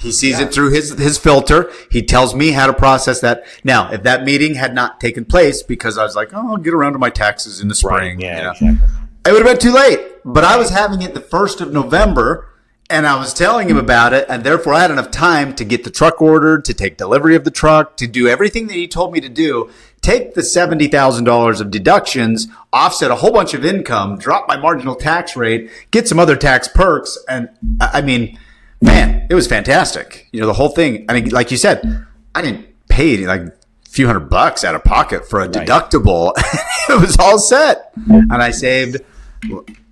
S1: He sees it through his filter. He tells me how to process that. Now, if that meeting had not taken place because I was like, I'll get around to my taxes in the spring.
S3: Right. Yeah, exactly.
S1: It would have been too late. But I was having it the 1st of November. And I was telling him about it, and therefore I had enough time to get the truck ordered, to take delivery of the truck, to do everything that he told me to do, take the $70,000 of deductions, offset a whole bunch of income, drop my marginal tax rate, get some other tax perks. And I mean, man, it was fantastic. The whole thing. I mean, like you said, I didn't pay like a few $100 out of pocket for a deductible. It was all set. And I saved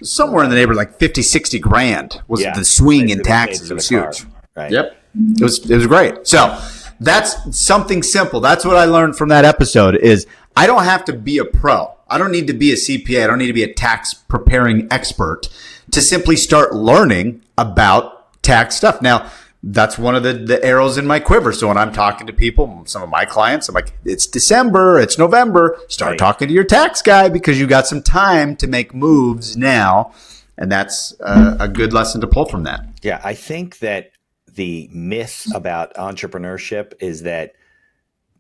S1: somewhere in the neighborhood, like 50, 60 grand was the swing in taxes. It was huge.
S3: Right.
S1: Yep. It was great. So that's something simple. That's what I learned from that episode is I don't have to be a pro. I don't need to be a CPA. I don't need to be a tax preparing expert to simply start learning about tax stuff. Now, that's one of the arrows in my quiver. So when I'm talking to people, some of my clients, I'm like, it's December, it's November. Start talking to your tax guy because you got some time to make moves now. And that's a good lesson to pull from that.
S3: Yeah, I think that the myth about entrepreneurship is that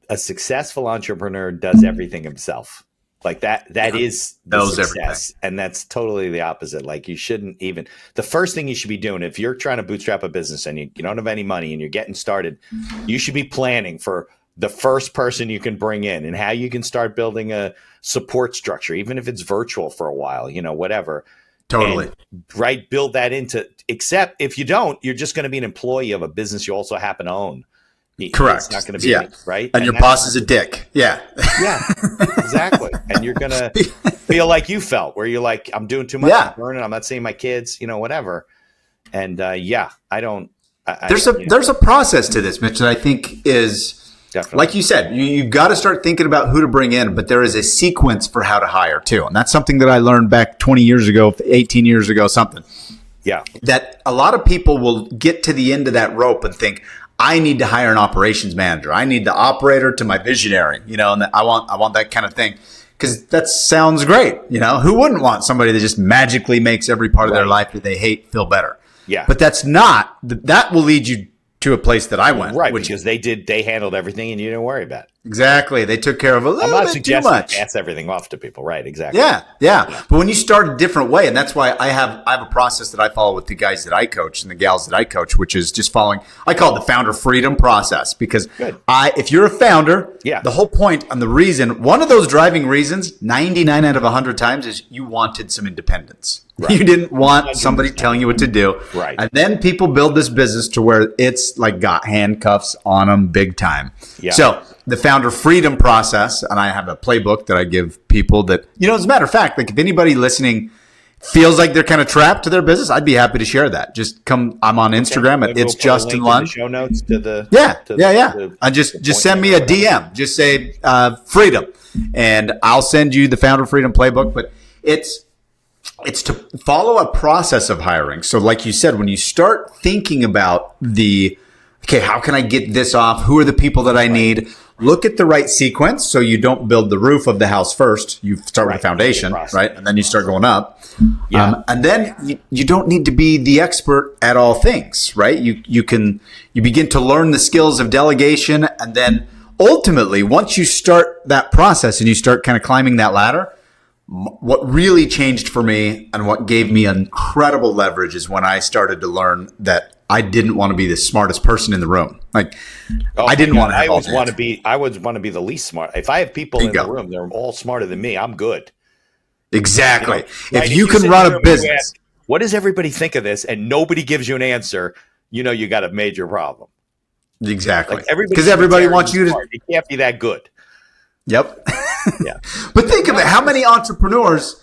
S3: a successful entrepreneur does everything himself. Like that is the success. Everything. And that's totally the opposite. Like you shouldn't even, the first thing you should be doing, if you're trying to bootstrap a business and you don't have any money and you're getting started, you should be planning for the first person you can bring in and how you can start building a support structure, even if it's virtual for a while, whatever.
S1: Totally.
S3: And, build that into, except if you don't, you're just going to be an employee of a business you also happen to own.
S1: Correct.
S3: It's not going to be right.
S1: And your boss is a dick. Yeah.
S3: Yeah, exactly. And you're going to feel like you felt where you're like, I'm doing too much. I'm burning. I'm not seeing my kids, whatever. And I don't.
S1: There's a process to this, Mitch, that I think is
S3: definitely,
S1: like you said, you've got to start thinking about who to bring in, but there is a sequence for how to hire too. And that's something that I learned back 20 years ago, 18 years ago, something.
S3: Yeah. That
S1: a lot of people will get to the end of that rope and think, I need to hire an operations manager. I need the operator to my visionary, and I want that kind of thing because that sounds great. Who wouldn't want somebody that just magically makes every part of their life that they hate feel better?
S3: Yeah.
S1: But that's not, that will lead you to a place that I went.
S3: Right. Because they handled everything and you didn't worry about it.
S1: Exactly. They took care of a little bit too much. I'm not suggesting
S3: pass everything off to people. Right. Exactly.
S1: Yeah. But when you start a different way, and that's why I have a process that I follow with the guys that I coach and the gals that I coach, which is just following, I call it the founder freedom process because if you're a founder, the whole point and the reason, one of those driving reasons, 99 out of 100 times is you wanted some independence. Right. You didn't want somebody telling you what to do.
S3: Right.
S1: And then people build this business to where it's like got handcuffs on them big time.
S3: Yeah.
S1: So the founder freedom process, and I have a playbook that I give people that, as a matter of fact, like if anybody listening feels like they're kind of trapped to their business, I'd be happy to share that. Just come. I'm on Instagram at
S3: Maybe
S1: It's
S3: we'll put a
S1: Justin
S3: link in
S1: Lund.
S3: the show notes to the
S1: Yeah. And just send me a DM. Just say freedom, and I'll send you the Founder Freedom Playbook. But it's to follow a process of hiring. So, like you said, when you start thinking about how can I get this off? Who are the people that I need? Look at the right sequence so you don't build the roof of the house first. You start with the foundation, right? And then you start going up. Yeah. And then you don't need to be the expert at all things, right? You begin to learn the skills of delegation. And then ultimately, once you start that process and you start kind of climbing that ladder, what really changed for me and what gave me incredible leverage is when I started to learn that I didn't want to be the smartest person in the room. Like, I didn't want to have all the answers.
S3: I would want to be the least smart. If I have people in the room, they're all smarter than me, I'm good.
S1: Exactly. If you can run a business.
S3: What does everybody think of this? And nobody gives you an answer, you got a major problem.
S1: Exactly. Because everybody wants you to.
S3: It can't be that good.
S1: Yep.
S3: Yeah.
S1: But think of it. How many entrepreneurs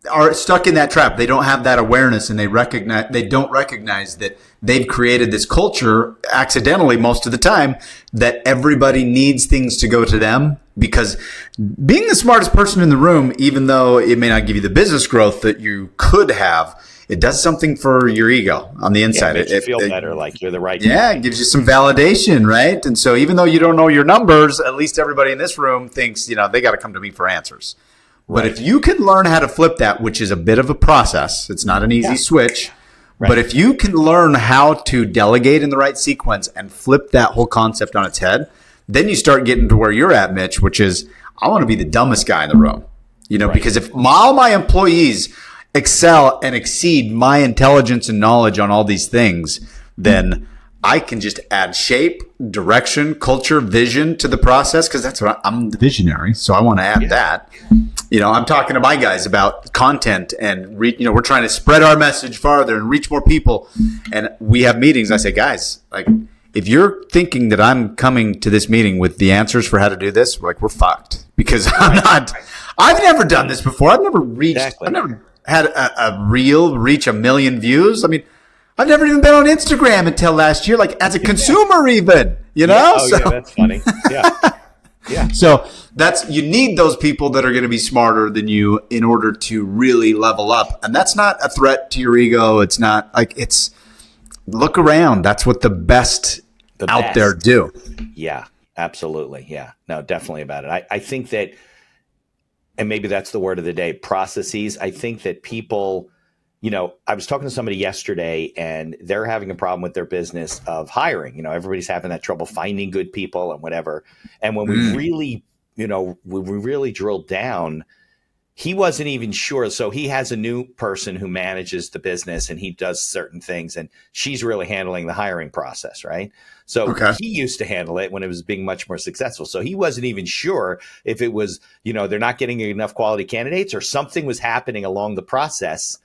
S1: are stuck in that trap? They don't have that awareness, and they don't recognize that they've created this culture accidentally most of the time that everybody needs things to go to them, because being the smartest person in the room, even though it may not give you the business growth that you could have, it does something for your ego on the inside.
S3: It makes you feel better, like you're the right
S1: guy. It gives you some validation, right? And so even though you don't know your numbers, at least everybody in this room thinks, they got to come to me for answers. But if you can learn how to flip that, which is a bit of a process, it's not an easy switch. Right. But if you can learn how to delegate in the right sequence and flip that whole concept on its head, then you start getting to where you're at, Mitch, which is I want to be the dumbest guy in the room. Because if all my employees excel and exceed my intelligence and knowledge on all these things, then I can just add shape, direction, culture, vision to the process, because that's what I'm the visionary. So I want to add that. I'm talking to my guys about content and we're trying to spread our message farther and reach more people. And we have meetings. I say, guys, like, if you're thinking that I'm coming to this meeting with the answers for how to do this, we're fucked, because I've never done this before. I've never I've never had a reel reach 1 million views. I mean, I've never even been on Instagram until last year, like as a consumer even,
S3: that's funny. Yeah. Yeah.
S1: So you need those people that are going to be smarter than you in order to really level up. And that's not a threat to your ego. It's not look around. That's what the best out there do.
S3: Yeah, absolutely. Yeah, no, definitely about it. I think that, and maybe that's the word of the day, processes. I think that people, I was talking to somebody yesterday and they're having a problem with their business of hiring. Everybody's having that trouble finding good people and whatever. And when we really, when we really drilled down, he wasn't even sure. So he has a new person who manages the business and he does certain things, and she's really handling the hiring process, right? So he used to handle it when it was being much more successful. So he wasn't even sure if it was, they're not getting enough quality candidates or something was happening along the process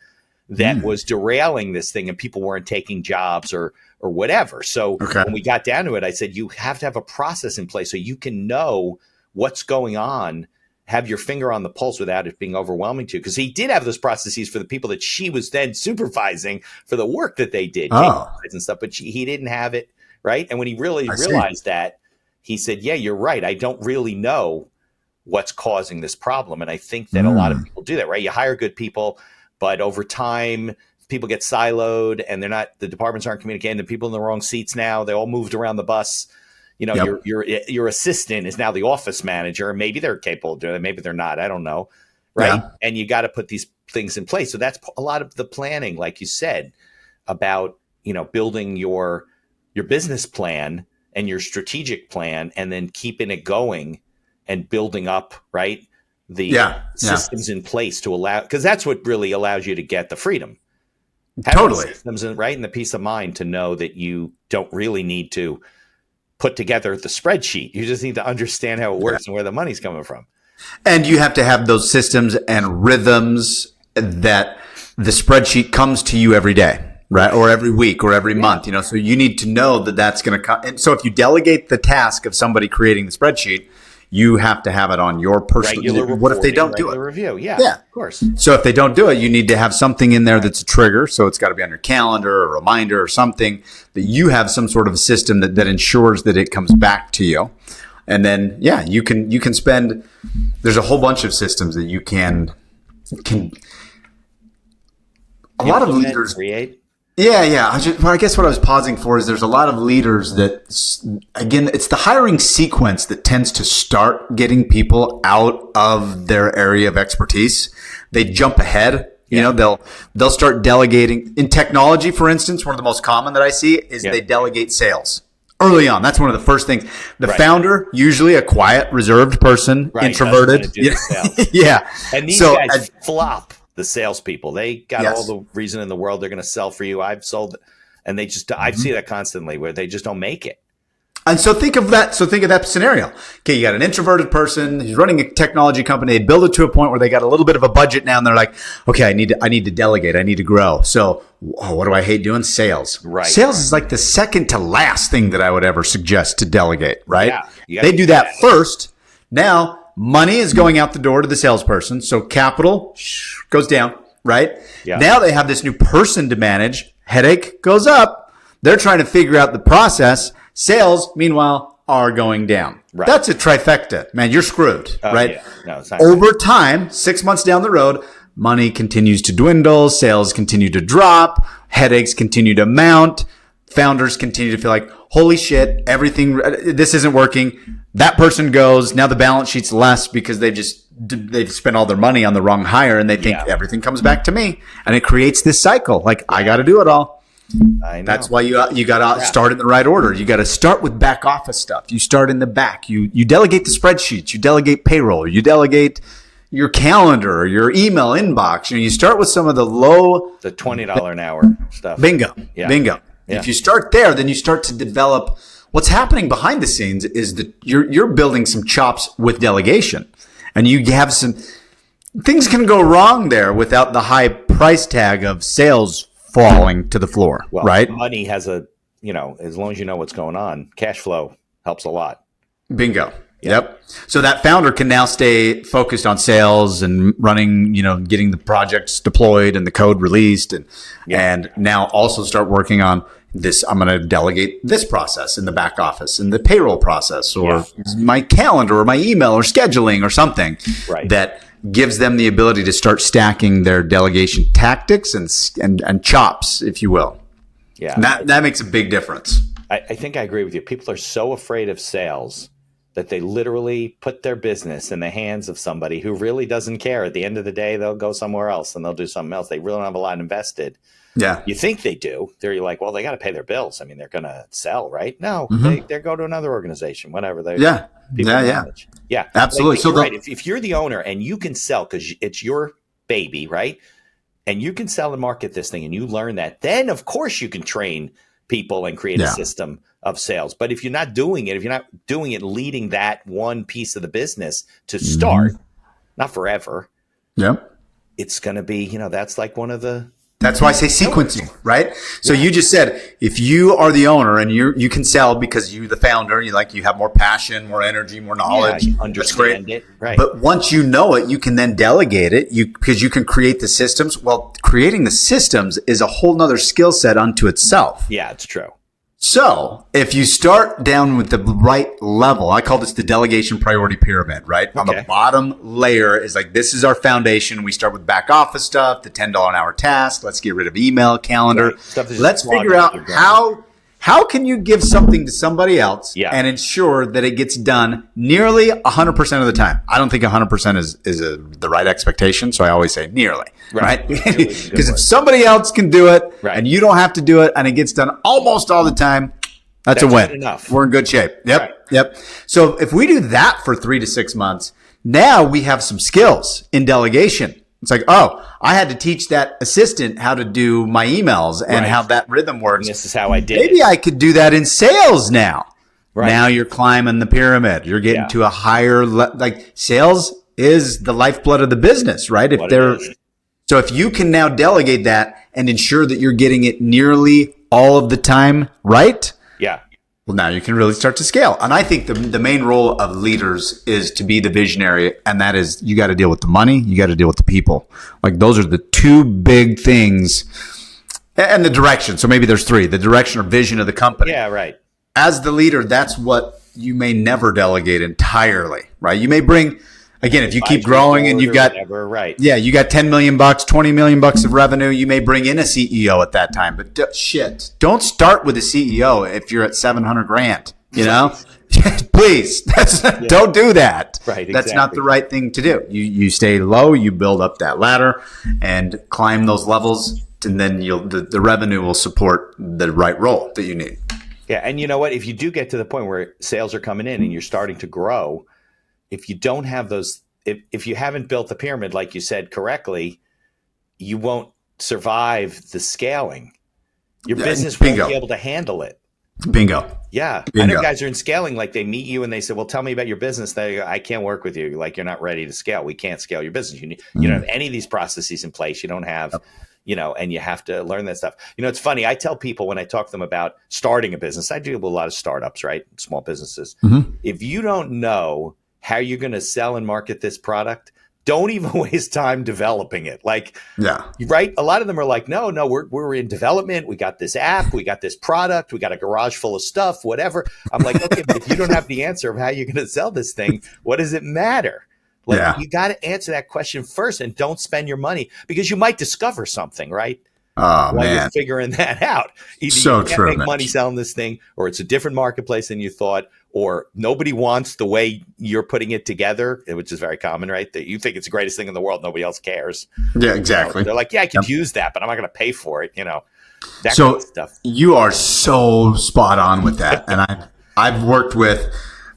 S3: that was derailing this thing and people weren't taking jobs or whatever. So when we got down to it, I said, you have to have a process in place so you can know what's going on, have your finger on the pulse without it being overwhelming to you. Because he did have those processes for the people that she was then supervising for the work that they did and stuff, but he didn't have it, right? And when he really realized that, he said, yeah, you're right. I don't really know what's causing this problem. And I think that a lot of people do that, right? You hire good people, but over time, people get siloed and the departments aren't communicating. The people in the wrong seats now, they all moved around the bus. Your assistant is now the office manager. Maybe they're capable of doing it. Maybe they're not. I don't know. Right. Yeah. And you got to put these things in place. So that's a lot of the planning, like you said, about, building your business plan and your strategic plan and then keeping it going and building up, right? The systems in place to allow, because that's what really allows you to get the freedom. Having systems, right? And the peace of mind to know that you don't really need to put together the spreadsheet. You just need to understand how it works and where the money's coming from.
S1: And you have to have those systems and rhythms that the spreadsheet comes to you every day, right? Or every week or every month, so you need to know that that's going to come. And so if you delegate the task of somebody creating the spreadsheet, you have to have it on your personal.
S3: Regular
S1: What if they don't do it?
S3: regular review. Yeah,
S1: Yeah.
S3: of course.
S1: So if they don't do it, you need to have something in there that's a trigger. So it's got to be on your calendar, a reminder, or something that you have some sort of system that ensures that it comes back to you. And then, yeah, you can spend. There's a whole bunch of systems that you can. A lot of leaders.
S3: Create.
S1: Yeah. I guess what I was pausing for is there's a lot of leaders that, again, it's the hiring sequence that tends to start getting people out of their area of expertise. They jump ahead. You know, they'll start delegating. In technology, for instance, one of the most common that I see is they delegate sales. Early on, that's one of the first things. The founder, usually a quiet, reserved person, introverted. Yeah.
S3: And these guys flop. The salespeople, they got all the reason in the world they're going to sell for you. I've sold, and they just, I see that constantly where they just don't make it.
S1: And so think of that. So think of that scenario. Okay, you got an introverted person. He's running a technology company. They build it to a point where they got a little bit of a budget now, and they're like, okay, I need to delegate. I need to grow. So, what do I hate doing? Sales.
S3: Right.
S1: Sales is like the second to last thing that I would ever suggest to delegate. Right.
S3: Yeah.
S1: They do that first. Now, money is going out the door to the salesperson. So capital goes down. Right.
S3: Yeah.
S1: Now they have this new person to manage. Headache goes up. They're trying to figure out the process. Sales, meanwhile, are going down.
S3: Right.
S1: That's a trifecta. Man, you're screwed, right?
S3: Yeah. No, it's not
S1: Over time, 6 months down the road, money continues to dwindle, sales continue to drop, headaches continue to mount, founders continue to feel like, holy shit, this isn't working. That person goes, now the balance sheet's less because they've spent all their money on the wrong hire, and they think everything comes back to me. And it creates this cycle. Like, I got to do it all.
S3: I know.
S1: That's why you got to start in the right order. You got to start with back office stuff. You start in the back. You delegate the spreadsheets. You delegate payroll. You delegate your calendar, your email inbox. You start with some of the
S3: $20 an hour stuff.
S1: Bingo.
S3: Yeah.
S1: Bingo.
S3: Yeah.
S1: If you start there, then you start to develop. What's happening behind the scenes is that you're building some chops with delegation, and you have some things can go wrong there without the high price tag of sales falling to the floor,
S3: well,
S1: right?
S3: Money has as long as you know what's going on, cash flow helps a lot.
S1: Bingo. Yep. So that founder can now stay focused on sales and running, getting the projects deployed and the code released and now also start working on this. I'm going to delegate this process in the back office and the payroll process or my calendar or my email or scheduling or something that gives them the ability to start stacking their delegation tactics and chops, if you will.
S3: Yeah.
S1: And that makes a big difference.
S3: I think I agree with you. People are so afraid of sales that they literally put their business in the hands of somebody who really doesn't care. At the end of the day, they'll go somewhere else and they'll do something else. They really don't have a lot invested.
S1: Yeah.
S3: You think they do. They're like, well, they got to pay their bills. I mean, they're going to sell, right? No, they go to another organization, whatever. Yeah,
S1: absolutely.
S3: Like,
S1: so
S3: right. If you're the owner and you can sell because it's your baby, right? And you can sell and market this thing and you learn that, then of course you can train people and create a system of sales. But if you're not doing it, leading that one piece of the business to start, not forever.
S1: Yep.
S3: It's going to be, that's like one of the.
S1: That's why I say sequencing, right? So you just said, if you are the owner and you can sell because you're the founder, you have more passion, more energy, more knowledge.
S3: You understand it. Right.
S1: But once you know it, you can then delegate it because you can create the systems. Well, creating the systems is a whole nother skill set unto itself.
S3: Yeah, it's true.
S1: So if you start down with the right level, I call this the delegation priority pyramid, right? Okay. On the bottom layer is like, this is our foundation. We start with back office stuff, the $10 an hour task. Let's get rid of email, calendar. Right. Let's figure out how can you give something to somebody else and ensure that it gets done nearly 100% of the time. I don't think 100% is the right expectation. So I always say nearly, right? Because if somebody else can do it and you don't have to do it and it gets done almost all the time, that's a win.
S3: Enough.
S1: We're in good shape. Yep.
S3: Right.
S1: Yep. So if we do that for 3 to 6 months, now we have some skills in delegation. It's like, oh, I had to teach that assistant how to do my emails and how that rhythm works.
S3: And this is how I did
S1: Maybe I could do that in sales now. Right. Now you're climbing the pyramid. You're getting to a higher sales is the lifeblood of the business, right? So if you can now delegate that and ensure that you're getting it nearly all of the time right?
S3: Yeah.
S1: Well, now you can really start to scale. And I think the main role of leaders is to be the visionary. And that is, you got to deal with the money. You got to deal with the people. Like those are the two big things, and the direction. So maybe there's three: the direction or vision of the company.
S3: Yeah, right.
S1: As the leader, that's what you may never delegate entirely, right? You may bring, again, if you keep growing and you've got,
S3: whatever, right.
S1: Yeah, you got 10 million bucks, 20 million bucks of revenue, you may bring in a CEO at that time, but don't start with a CEO if you're at 700 grand, you know? Please, don't do that.
S3: Right,
S1: That's not the right thing to do. You stay low, you build up that ladder and climb those levels, and then the revenue will support the right role that you need.
S3: Yeah, and you know what? If you do get to the point where sales are coming in and you're starting to grow, if you don't have those, if you haven't built the pyramid, like you said correctly, you won't survive the scaling. Your business won't be able to handle it.
S1: Bingo.
S3: Yeah. I know guys are in scaling, like they meet you and they say, well, tell me about your business. They go, I can't work with you. Like you're not ready to scale. We can't scale your business. You don't have any of these processes in place. You don't have, and you have to learn that stuff. It's funny. I tell people when I talk to them about starting a business, I do a lot of startups, right? Small businesses. Mm-hmm. If you don't know how you're going to sell and market this product, don't even waste time developing it. Like, right? A lot of them are like, no, we're in development. We got this app, we got this product, we got a garage full of stuff, whatever. I'm like, okay, but if you don't have the answer of how you're going to sell this thing, what does it matter? Like, you got to answer that question first, and don't spend your money, because you might discover something, right? While you're figuring that out. Either you can't make money selling this thing, or it's a different marketplace than you thought, or nobody wants the way you're putting it together, which is very common, right? That you think it's the greatest thing in the world, nobody else cares.
S1: Yeah, exactly.
S3: They're like, yeah, I could use that, but I'm not going to pay for it, that kind of stuff.
S1: You are so spot on with that. And I've worked with,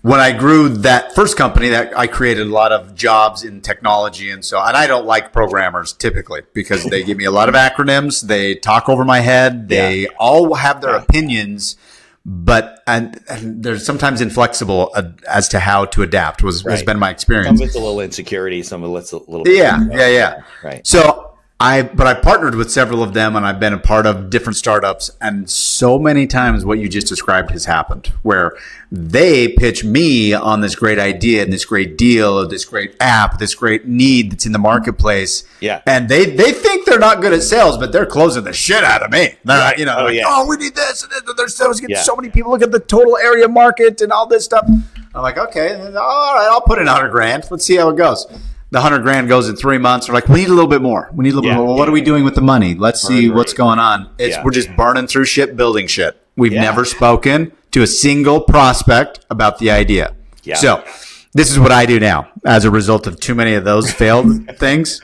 S1: when I grew that first company, that I created a lot of jobs in technology. And I don't like programmers typically, because they give me a lot of acronyms. They talk over my head. They all have their opinions, but and they're sometimes inflexible as to how to adapt has been my experience.
S3: Some of it's a little insecurity. Some of it's a little
S1: bit.
S3: Right.
S1: So I partnered with several of them, and I've been a part of different startups, and so many times what you just described has happened, where they pitch me on this great idea and this great deal, or this great app, this great need that's in the marketplace.
S3: Yeah.
S1: And they think they're not good at sales, but they're closing the shit out of me. They're not, we need this, and their sales get so many people. Look at the total area market and all this stuff. I'm like, okay, all right, I'll put in $100,000. Let's see how it goes. The $100,000 goes in 3 months. We're like, we need a little bit more. We need a little bit more. Well, what are we doing with the money? Let's see what's going on. We're just burning through shit, building shit. We've never spoken to a single prospect about the idea. Yeah. So this is what I do now as a result of too many of those failed things.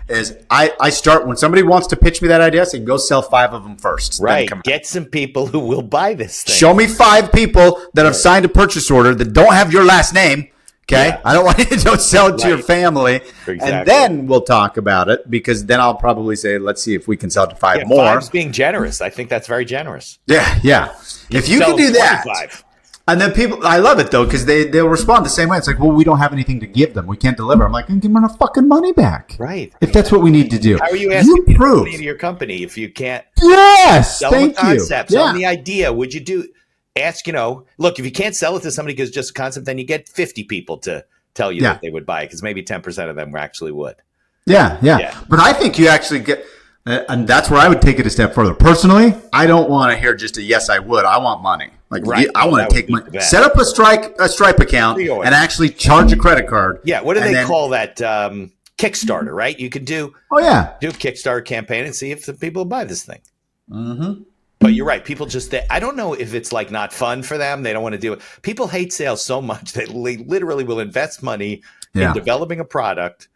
S1: Is I start, when somebody wants to pitch me that idea, I say, go sell 5 of them first.
S3: Right. Get some people who will buy this thing.
S1: Show me 5 people that have signed a purchase order that don't have your last name. Okay. Yeah. I don't want you to sell it to your family. Exactly. And then we'll talk about it, because then I'll probably say, let's see if we can sell it to 5 more.
S3: 5's being generous. I think that's very generous.
S1: Yeah. If you can do that. 25. And then people, I love it though, because they'll respond the same way. It's like, well, we don't have anything to give them. We can't deliver. I'm like, give them our fucking money back.
S3: Right.
S1: If that's what we need to do.
S3: How are you asking people to your company if you can't
S1: sell
S3: the concept, sell the idea? Would you do... Ask, look, if you can't sell it to somebody because it's just a concept, then you get 50 people to tell you that they would buy it, because maybe 10% of them actually would. Yeah. But I think you actually get, and that's where I would take it a step further. Personally, I don't want to hear just a yes, I would. I want money. Like, I want to take money. Set up a Stripe account and actually charge a credit card. Yeah. What do they call that? Kickstarter, right? You could do do a Kickstarter campaign and see if the people buy this thing. Mm-hmm. But you're right. People I don't know if it's like not fun for them. They don't want to do it. People hate sales so much that they literally will invest money in developing a product.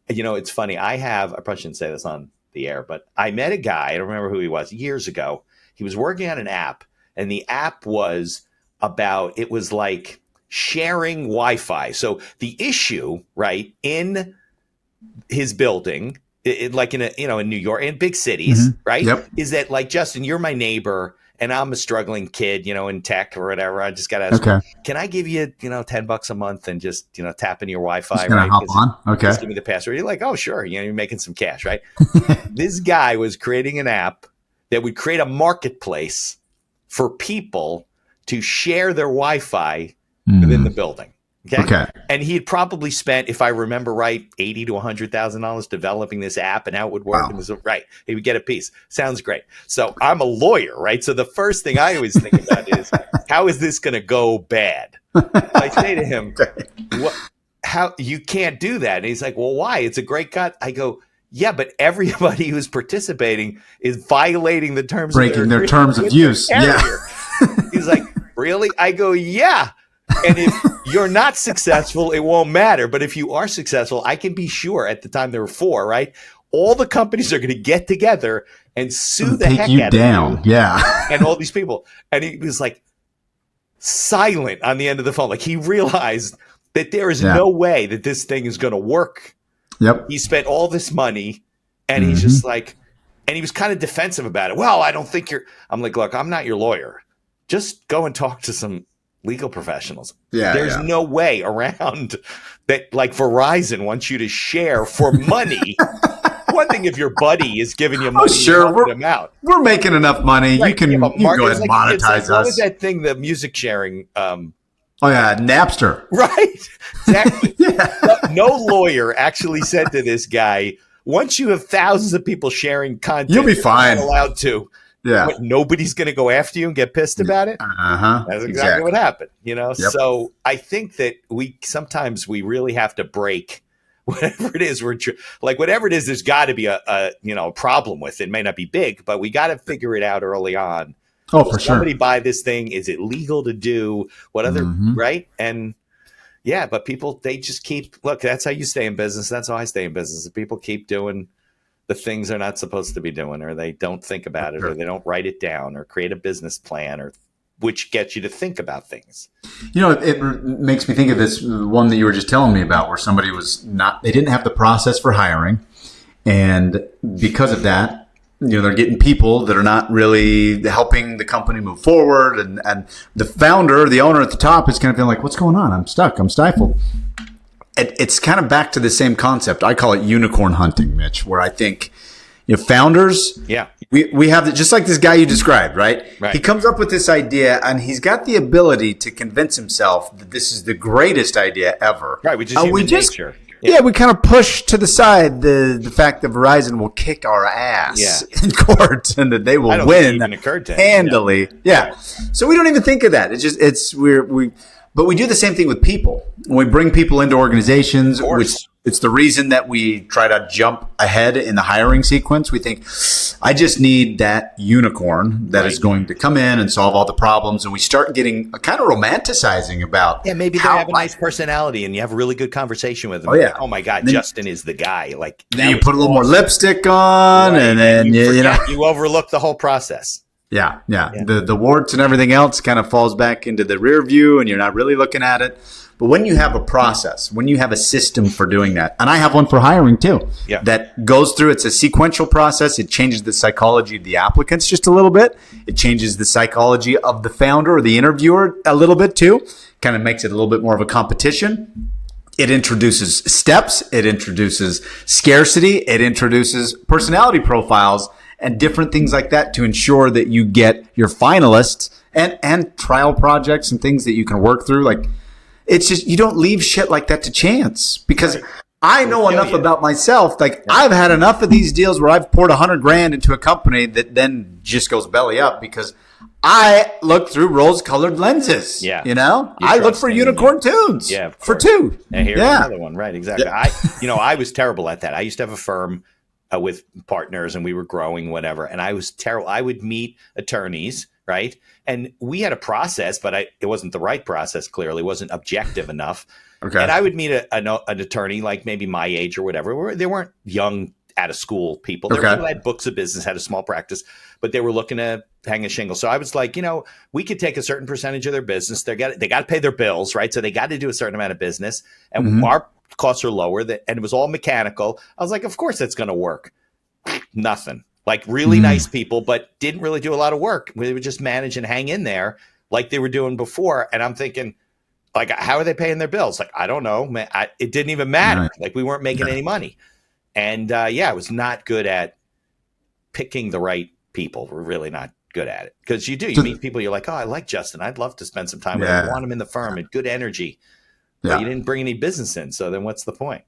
S3: It's funny. I probably shouldn't say this on the air, but I met a guy. I don't remember who he was, years ago. He was working on an app, and the app was like sharing Wi-Fi. So the issue, right, in his building, like in New York, in big cities, right? Yep. Is that like, Justin, you're my neighbor and I'm a struggling kid, in tech or whatever. I just got to ask, can I give you, $10 a month and just, tap into your Wi-Fi?
S1: Right? Hop on. Okay.
S3: Just give me the password. You're like, oh, sure. You're making some cash, right? This guy was creating an app that would create a marketplace for people to share their Wi-Fi within the building. Okay. And he had probably spent, if I remember right, $80,000 to $100,000 developing this app and how it would work.
S1: Wow.
S3: And right. He would get a piece. Sounds great. So I'm a lawyer, right? So the first thing I always think about is, how is this going to go bad? I say to him, what? How you can't do that? And he's like, well, why? It's a great cut. I go, yeah, but everybody who's participating is violating the terms,
S1: breaking their terms of use. Yeah.
S3: He's like, really? I go, yeah. And if you're not successful, it won't matter. But if you are successful, I can be sure at the time there were 4, right? All the companies are going to get together and sue the heck out
S1: down.
S3: of you.
S1: Yeah.
S3: And all these people. And he was like silent on the end of the phone. Like he realized that there is no way that this thing is going to work.
S1: Yep.
S3: He spent all this money and he's just like, and he was kind of defensive about it. Well, I don't think I'm like, look, I'm not your lawyer. Just go and talk to some legal professionals. There's no way around that. Like Verizon wants you to share for money. One thing if your buddy is giving you money,
S1: we're making enough money. Right. You can go ahead and monetize us.
S3: What was that thing, the music sharing?
S1: Oh yeah, Napster.
S3: Right. Exactly. No lawyer actually said to this guy, once you have thousands of people sharing content,
S1: you'll be fine.
S3: You're not allowed to.
S1: Yeah.
S3: Nobody's going to go after you and get pissed about it. That's exactly what happened. Yep. So I think that sometimes we really have to break whatever it is. Whatever it is, there's got to be a problem with it. It may not be big, but we got to figure it out early on.
S1: Oh, for sure.
S3: Somebody buy this thing. Is it legal to do what other, right? And yeah, but people, they just look, that's how you stay in business. That's how I stay in business. People keep doing the things they're not supposed to be doing, or they don't think about it, or they don't write it down, or create a business plan, or which gets you to think about things.
S1: It makes me think of this one that you were just telling me about, where somebody they didn't have the process for hiring. And because of that, they're getting people that are not really helping the company move forward. And the founder, the owner at the top is kind of feeling like, what's going on? I'm stuck. I'm stifled. It's kind of back to the same concept. I call it unicorn hunting, Mitch, where I think founders, we have just like this guy you described, right? He comes up with this idea and he's got the ability to convince himself that this is the greatest idea ever.
S3: Right, which is human nature.
S1: Yeah, we kind of push to the side the fact that Verizon will kick our ass in court and that they will win handily. Yeah. So we don't even think of that. But we do the same thing with people. When we bring people into organizations, it's the reason that we try to jump ahead in the hiring sequence. We think, I just need that unicorn that is going to come in and solve all the problems. And we start getting kind of romanticizing about
S3: maybe they have a nice personality and you have a really good conversation with them.
S1: Oh, yeah.
S3: Oh, my God, Justin is the guy. Like,
S1: then you put a little more lipstick on and then,
S3: you overlook the whole process.
S1: Yeah. The warts and everything else kind of falls back into the rear view and you're not really looking at it. But when you have a process, when you have a system for doing that, and I have one for hiring too, that goes through, it's a sequential process. It changes the psychology of the applicants just a little bit. It changes the psychology of the founder or the interviewer a little bit too. Kind of makes it a little bit more of a competition. It introduces steps. It introduces scarcity. It introduces personality profiles and different things like that to ensure that you get your finalists and trial projects and things that you can work through. Like, it's just, you don't leave shit like that to chance, because I know enough about myself. Like, I've had enough of these deals where I've poured $100,000 into a company that then just goes belly up because I look through rose-colored lenses. I look for unicorn tunes. For two.
S3: And here's another one. Right, exactly. I was terrible at that. I used to have a firm with partners and we were growing, whatever. And I was terrible. I would meet attorneys, right? And we had a process, but it wasn't the right process, clearly. It wasn't objective enough. Okay. And I would meet an attorney like maybe my age or whatever. They weren't young, out of school people. They had books of business, had a small practice, but they were looking to hang a shingle. So I was like, we could take a certain percentage of their business. They got to pay their bills, right? So they got to do a certain amount of business. And our costs are lower, and it was all mechanical. I was like, of course that's going to work. Nothing. Like, really nice people, but didn't really do a lot of work. We would just manage and hang in there like they were doing before. And I'm thinking, like, how are they paying their bills? Like, I don't know, man. It didn't even matter. Right. Like, we weren't making any money. And I was not good at picking the right people. We're really not good at it. Because you do. You meet people, you're like, oh, I like Justin. I'd love to spend some time with him. I want him in the firm and good energy. But you didn't bring any business in. So then what's the point?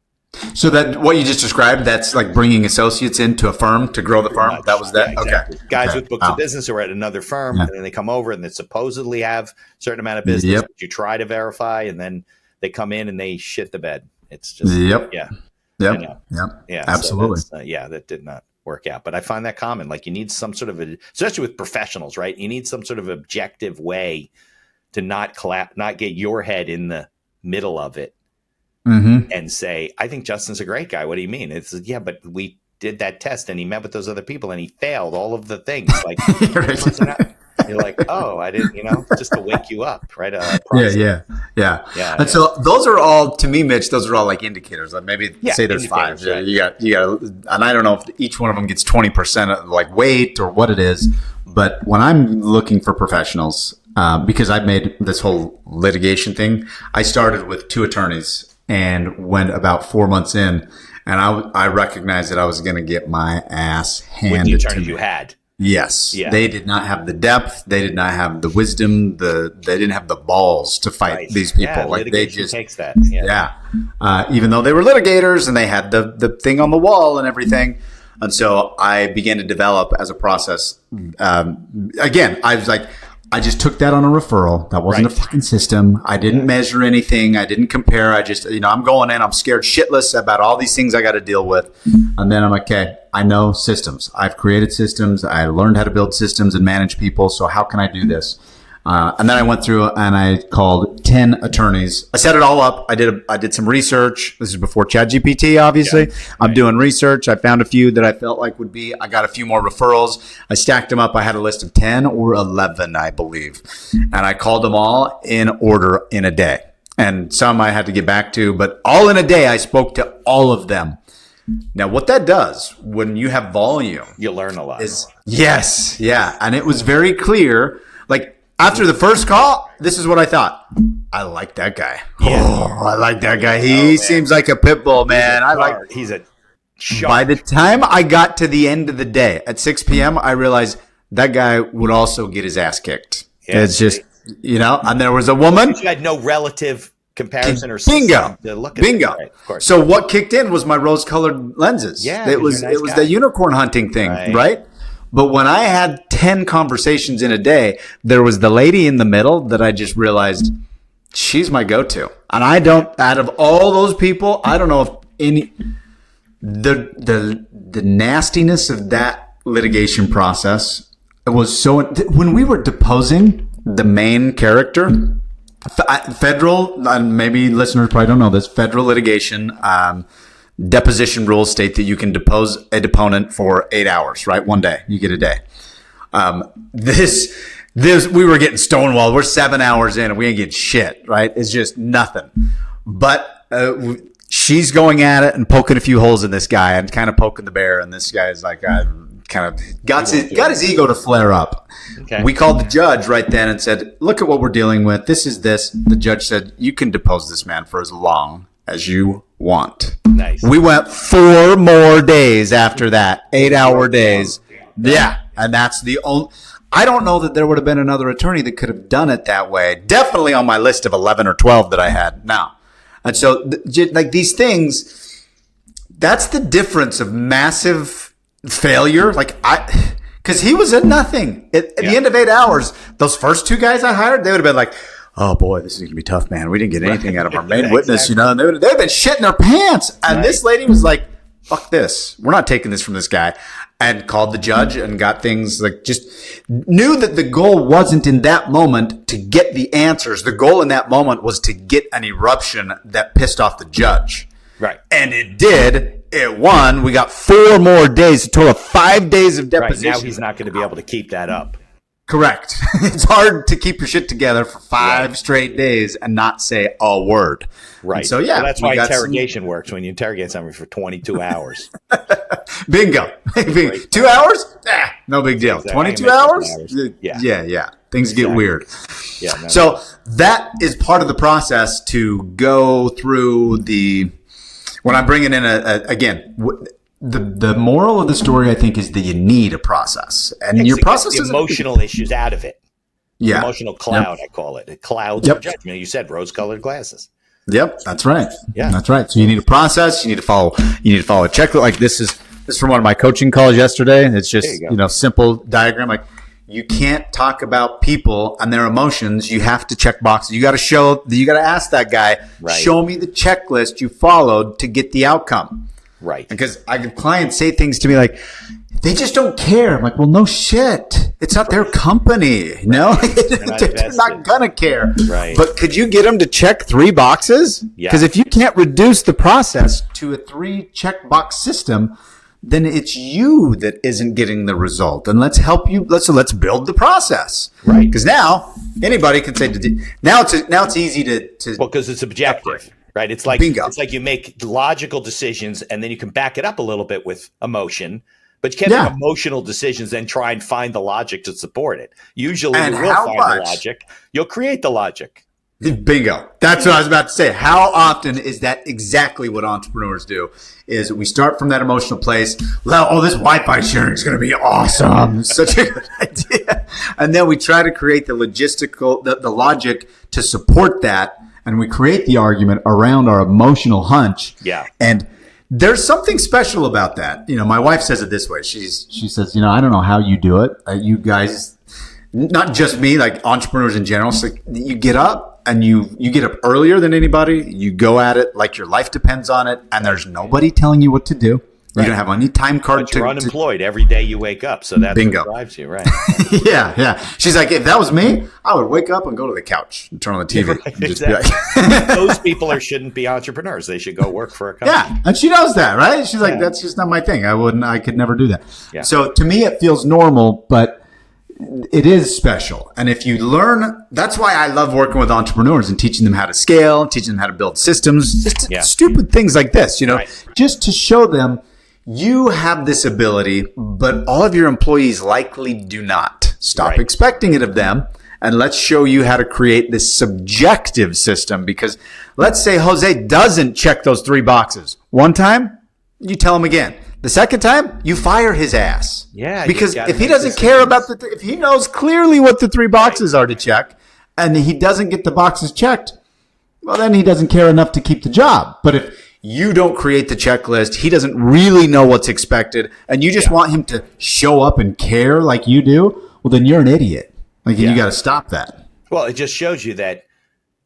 S1: So that what you just described, that's like bringing associates into a firm to grow the firm. That was that.
S3: Yeah, exactly.
S1: Okay.
S3: Guys with books of business who are at another firm, and then they come over and they supposedly have a certain amount of business. But you try to verify, and then they come in and they shit the bed. It's just yeah.
S1: Absolutely.
S3: So that did not work out. But I find that common. Like you need some sort of especially with professionals, right? You need some sort of objective way to not get your head in the middle of it.
S1: Mm-hmm.
S3: And say, I think Justin's a great guy. What do you mean? It's but we did that test and he met with those other people and he failed all of the things. Like you're like, oh, I didn't, just to wake you up, right?
S1: Yeah. And so those are all, to me, Mitch, those are all like indicators. Like maybe say there's 5. Right. You got, and I don't know if each one of them gets 20% of like weight or what it is, but when I'm looking for professionals, because I've made this whole litigation thing, I started with 2 attorneys. And went about 4 months in, and I recognized that I was going to get my ass handed
S3: with the
S1: to
S3: attorneys
S1: me.
S3: you had.
S1: Yes, they did not have the depth. They did not have the wisdom. They didn't have the balls to fight these people.
S3: Yeah,
S1: like they just
S3: takes that.
S1: Even though they were litigators and they had the thing on the wall and everything. And so I began to develop as a process. Again, I was like, I just took that on a referral. That wasn't a fucking system. I didn't measure anything. I didn't compare. I just, I'm going in. I'm scared shitless about all these things I got to deal with. And then I'm like, okay, I know systems. I've created systems. I learned how to build systems and manage people. So how can I do this? And then I went through and I called 10 attorneys. I set it all up. I did some research. This is before ChatGPT, obviously. I'm doing research. I found a few that I felt like would be. I got a few more referrals. I stacked them up. I had a list of 10 or 11, I believe. And I called them all in order in a day. And some I had to get back to, but all in a day, I spoke to all of them. Now, what that does when you have volume,
S3: you learn a lot.
S1: Yes. Yeah. And it was very clear. Like, after the first call, this is what I thought. I like that guy.
S3: Yeah.
S1: Oh, I like that guy. He seems like a pit bull, man.
S3: He's a shark.
S1: By the time I got to the end of the day at 6 p.m., I realized that guy would also get his ass kicked. Yeah, it's just, and there was a woman.
S3: You had no relative comparison or
S1: bingo.
S3: To look at
S1: bingo.
S3: Right, of course.
S1: So what kicked in was my rose-colored lenses.
S3: Yeah,
S1: it was the unicorn hunting thing, right? But when I had 10 conversations in a day, there was the lady in the middle that I just realized she's my go-to. And I don't, out of all those people, I don't know if any, the nastiness of that litigation process was so, when we were deposing the main character, federal, and maybe listeners probably don't know this, federal litigation, deposition rules state that you can depose a deponent for 8 hours, right? 1 day. You get a day. This, we were getting stonewalled. We're 7 hours in and we ain't getting shit, right? It's just nothing. But she's going at it and poking a few holes in this guy and kind of poking the bear. And this guy is like, kind of got his ego to flare up. Okay. We called the judge right then and said, look at what we're dealing with. This is this. The judge said, you can depose this man for as long as you want.
S3: Nice.
S1: We went 4 more days after that, 8-hour days. Yeah. And that's the only, I don't know that there would have been another attorney that could have done it that way. Definitely on my list of 11 or 12 that I had now. And so like these things, that's the difference of massive failure. Like because he was at nothing at the end of 8 hours. Those first 2 guys I hired, they would have been like, oh boy, this is going to be tough, man. We didn't get anything out of our main witness, and they've been shitting their pants. And this lady was like, fuck this. We're not taking this from this guy. And called the judge and got things like just knew that the goal wasn't in that moment to get the answers. The goal in that moment was to get an eruption that pissed off the judge.
S3: Right.
S1: And it did. It won. We got 4 more days, a total of 5 days of deposition.
S3: Right. Now he's not going to be able to keep that up.
S1: Correct. It's hard to keep your shit together for 5 straight days and not say a word.
S3: Right.
S1: And so, yeah.
S3: Well, that's why interrogation works when you interrogate somebody for 22 hours.
S1: Bingo. 2 hours? No big deal.
S3: Exactly.
S1: 22 hours?
S3: Yeah.
S1: Things get weird.
S3: Yeah.
S1: So that is part of the process to go through when I'm bringing in again, the moral of the story, I think, is that you need a process, and your process
S3: the
S1: is
S3: emotional issues out of it.
S1: Yeah,
S3: Emotional cloud, I call it. It clouds your judgment. You said rose-colored glasses.
S1: Yep, that's right.
S3: Yeah,
S1: that's right. So you need a process. You need to follow. You need to follow a checklist. Like this is from one of my coaching calls yesterday. It's just simple diagram. Like you can't talk about people and their emotions. You have to check boxes. You got to show. You got to ask that guy. Right. Show me the checklist you followed to get the outcome.
S3: Right.
S1: Because I have clients say things to me like, they just don't care. I'm like, well, no shit. It's not their company. Right. No, they're not going to care.
S3: Right.
S1: But could you get them to check 3 boxes?
S3: Yeah.
S1: Because if you can't reduce the process to a 3 checkbox system, then it's you that isn't getting the result. And let's help you. Let's build the process.
S3: Right.
S1: Because now anybody can say, now it's easy to
S3: well, because it's objective. Right. It's like
S1: Bingo.
S3: It's like you make logical decisions and then you can back it up a little bit with emotion. But you can't make emotional decisions and try and find the logic to support it. Usually you will find the logic. You'll create the logic.
S1: Bingo. That's what I was about to say. How often is that exactly what entrepreneurs do? Is we start from that emotional place. Oh, this Wi-Fi sharing is going to be awesome. Such a good idea. And then we try to create the logistical, the logic to support that. And we create the argument around our emotional hunch.
S3: Yeah.
S1: And there's something special about that. You know, my wife says it this way. She says, I don't know how you do it. You guys, not just me, like entrepreneurs in general. So you get up and you get up earlier than anybody. You go at it like your life depends on it. And there's nobody telling you what to do. You don't have any time card.
S3: But you're unemployed every day you wake up. So that's
S1: Bingo.
S3: what drives you, right?
S1: Yeah. She's like, if that was me, I would wake up and go to the couch and turn on the TV.
S3: Right,
S1: and just
S3: exactly.
S1: be like
S3: Those people shouldn't be entrepreneurs. They should go work for a company.
S1: Yeah. And she knows that, right? She's like, that's just not my thing. I could never do that.
S3: Yeah.
S1: So to me, it feels normal, but it is special. And if you learn, that's why I love working with entrepreneurs and teaching them how to scale, teaching them how to build systems, just stupid things like this, just to show them you have this ability, but all of your employees likely do not. Stop expecting it of them. And let's show you how to create this subjective system, because let's say Jose doesn't check those 3 boxes. One time, you tell him again. The second time, you fire his ass.
S3: Yeah.
S1: Because if he doesn't care about if he knows clearly what the 3 boxes are to check, and he doesn't get the boxes checked, well, then he doesn't care enough to keep the job. But if you don't create the checklist, he doesn't really know what's expected, and you just want him to show up and care like you do, well, then you're an idiot. Like, you got to stop that.
S3: Well, it just shows you that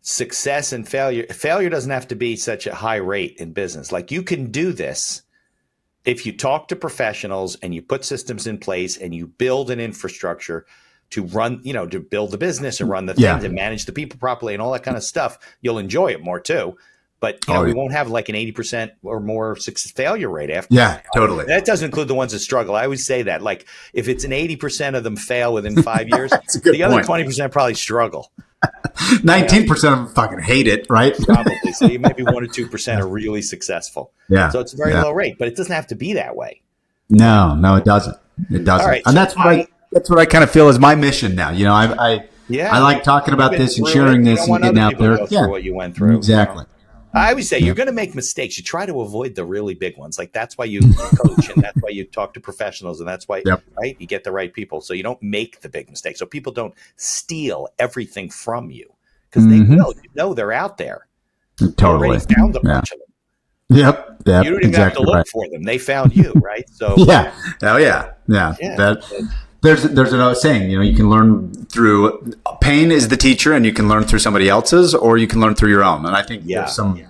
S3: success and failure doesn't have to be such a high rate in business. Like, you can do this if you talk to professionals and you put systems in place and you build an infrastructure to run, to build the business and run the things and manage the people properly and all that kind of stuff. You'll enjoy it more too. But we won't have like an 80% or more failure rate after.
S1: Yeah, totally.
S3: That doesn't include the ones that struggle. I always say that, like, if it's an 80% of them fail within 5 years, the other 20% probably struggle.
S1: 19% of them fucking hate it, right?
S3: Probably. So maybe 1 or 2% are really successful.
S1: Yeah.
S3: So it's a very low rate, but it doesn't have to be that way.
S1: No, it doesn't. It doesn't.
S3: All right,
S1: and that's what I kind of feel is my mission now. I like talking about this and sharing this and getting out there.
S3: Yeah. What you went through.
S1: Exactly.
S3: I always say you're going to make mistakes. You try to avoid the really big ones. Like, that's why you coach and that's why you talk to professionals and that's why you get the right people. So you don't make the big mistakes. So people don't steal everything from you, because they will. They're out there.
S1: Totally.
S3: You already found a bunch of them.
S1: Yep.
S3: You don't even have to look for them. They found you, right? So
S1: yeah. Oh yeah. There's another saying, you can learn through pain is the teacher, and you can learn through somebody else's, or you can learn through your own. And I think there's some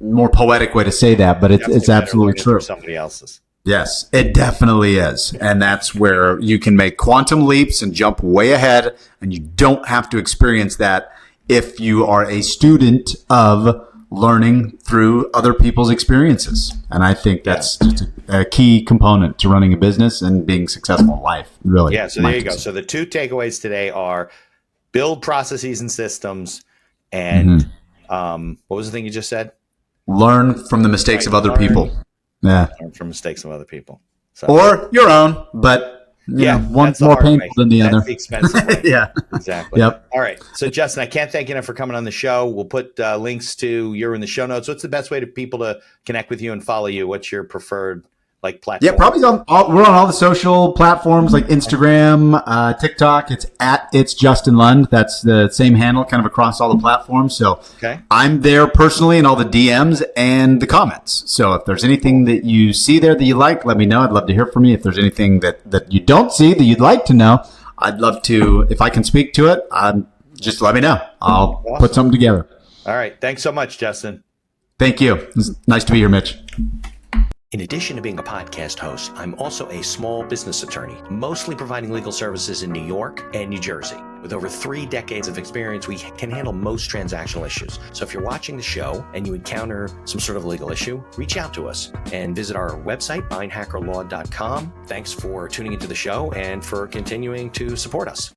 S1: more poetic way to say that, but it's absolutely true.
S3: Somebody else's.
S1: Yes, it definitely is. And that's where you can make quantum leaps and jump way ahead, and you don't have to experience that if you are a student of learning through other people's experiences. And I think that's just a key component to running a business and being successful in life, really.
S3: Yeah, so there you go. So the 2 takeaways today are build processes and systems, and what was the thing you just said?
S1: Learn from the mistakes of other people. Yeah.
S3: Learn from mistakes of other people. So,
S1: or your own, but one's more painful than the other.
S3: That's the expensive way.
S1: Yeah.
S3: Exactly.
S1: Yep.
S3: All right. So, Justin, I can't thank you enough for coming on the show. We'll put links to you're in the show notes. What's the best way to people to connect with you and follow you? What's your preferred like platform?
S1: Yeah, probably we're on all the social platforms like Instagram, TikTok. It's Justin Lund. That's the same handle kind of across all the platforms. So I'm there personally in all the DMs and the comments. So if there's anything that you see there that you like, let me know. I'd love to hear from you. If there's anything that you don't see that you'd like to know, I'd love to, if I can speak to it, just let me know. I'll put something together.
S3: All right. Thanks so much, Justin.
S1: Thank you. It's nice to be here, Mitch.
S2: In addition to being a podcast host, I'm also a small business attorney, mostly providing legal services in New York and New Jersey. With over 3 decades of experience, we can handle most transactional issues. So if you're watching the show and you encounter some sort of legal issue, reach out to us and visit our website, mindhackerlaw.com. Thanks for tuning into the show and for continuing to support us.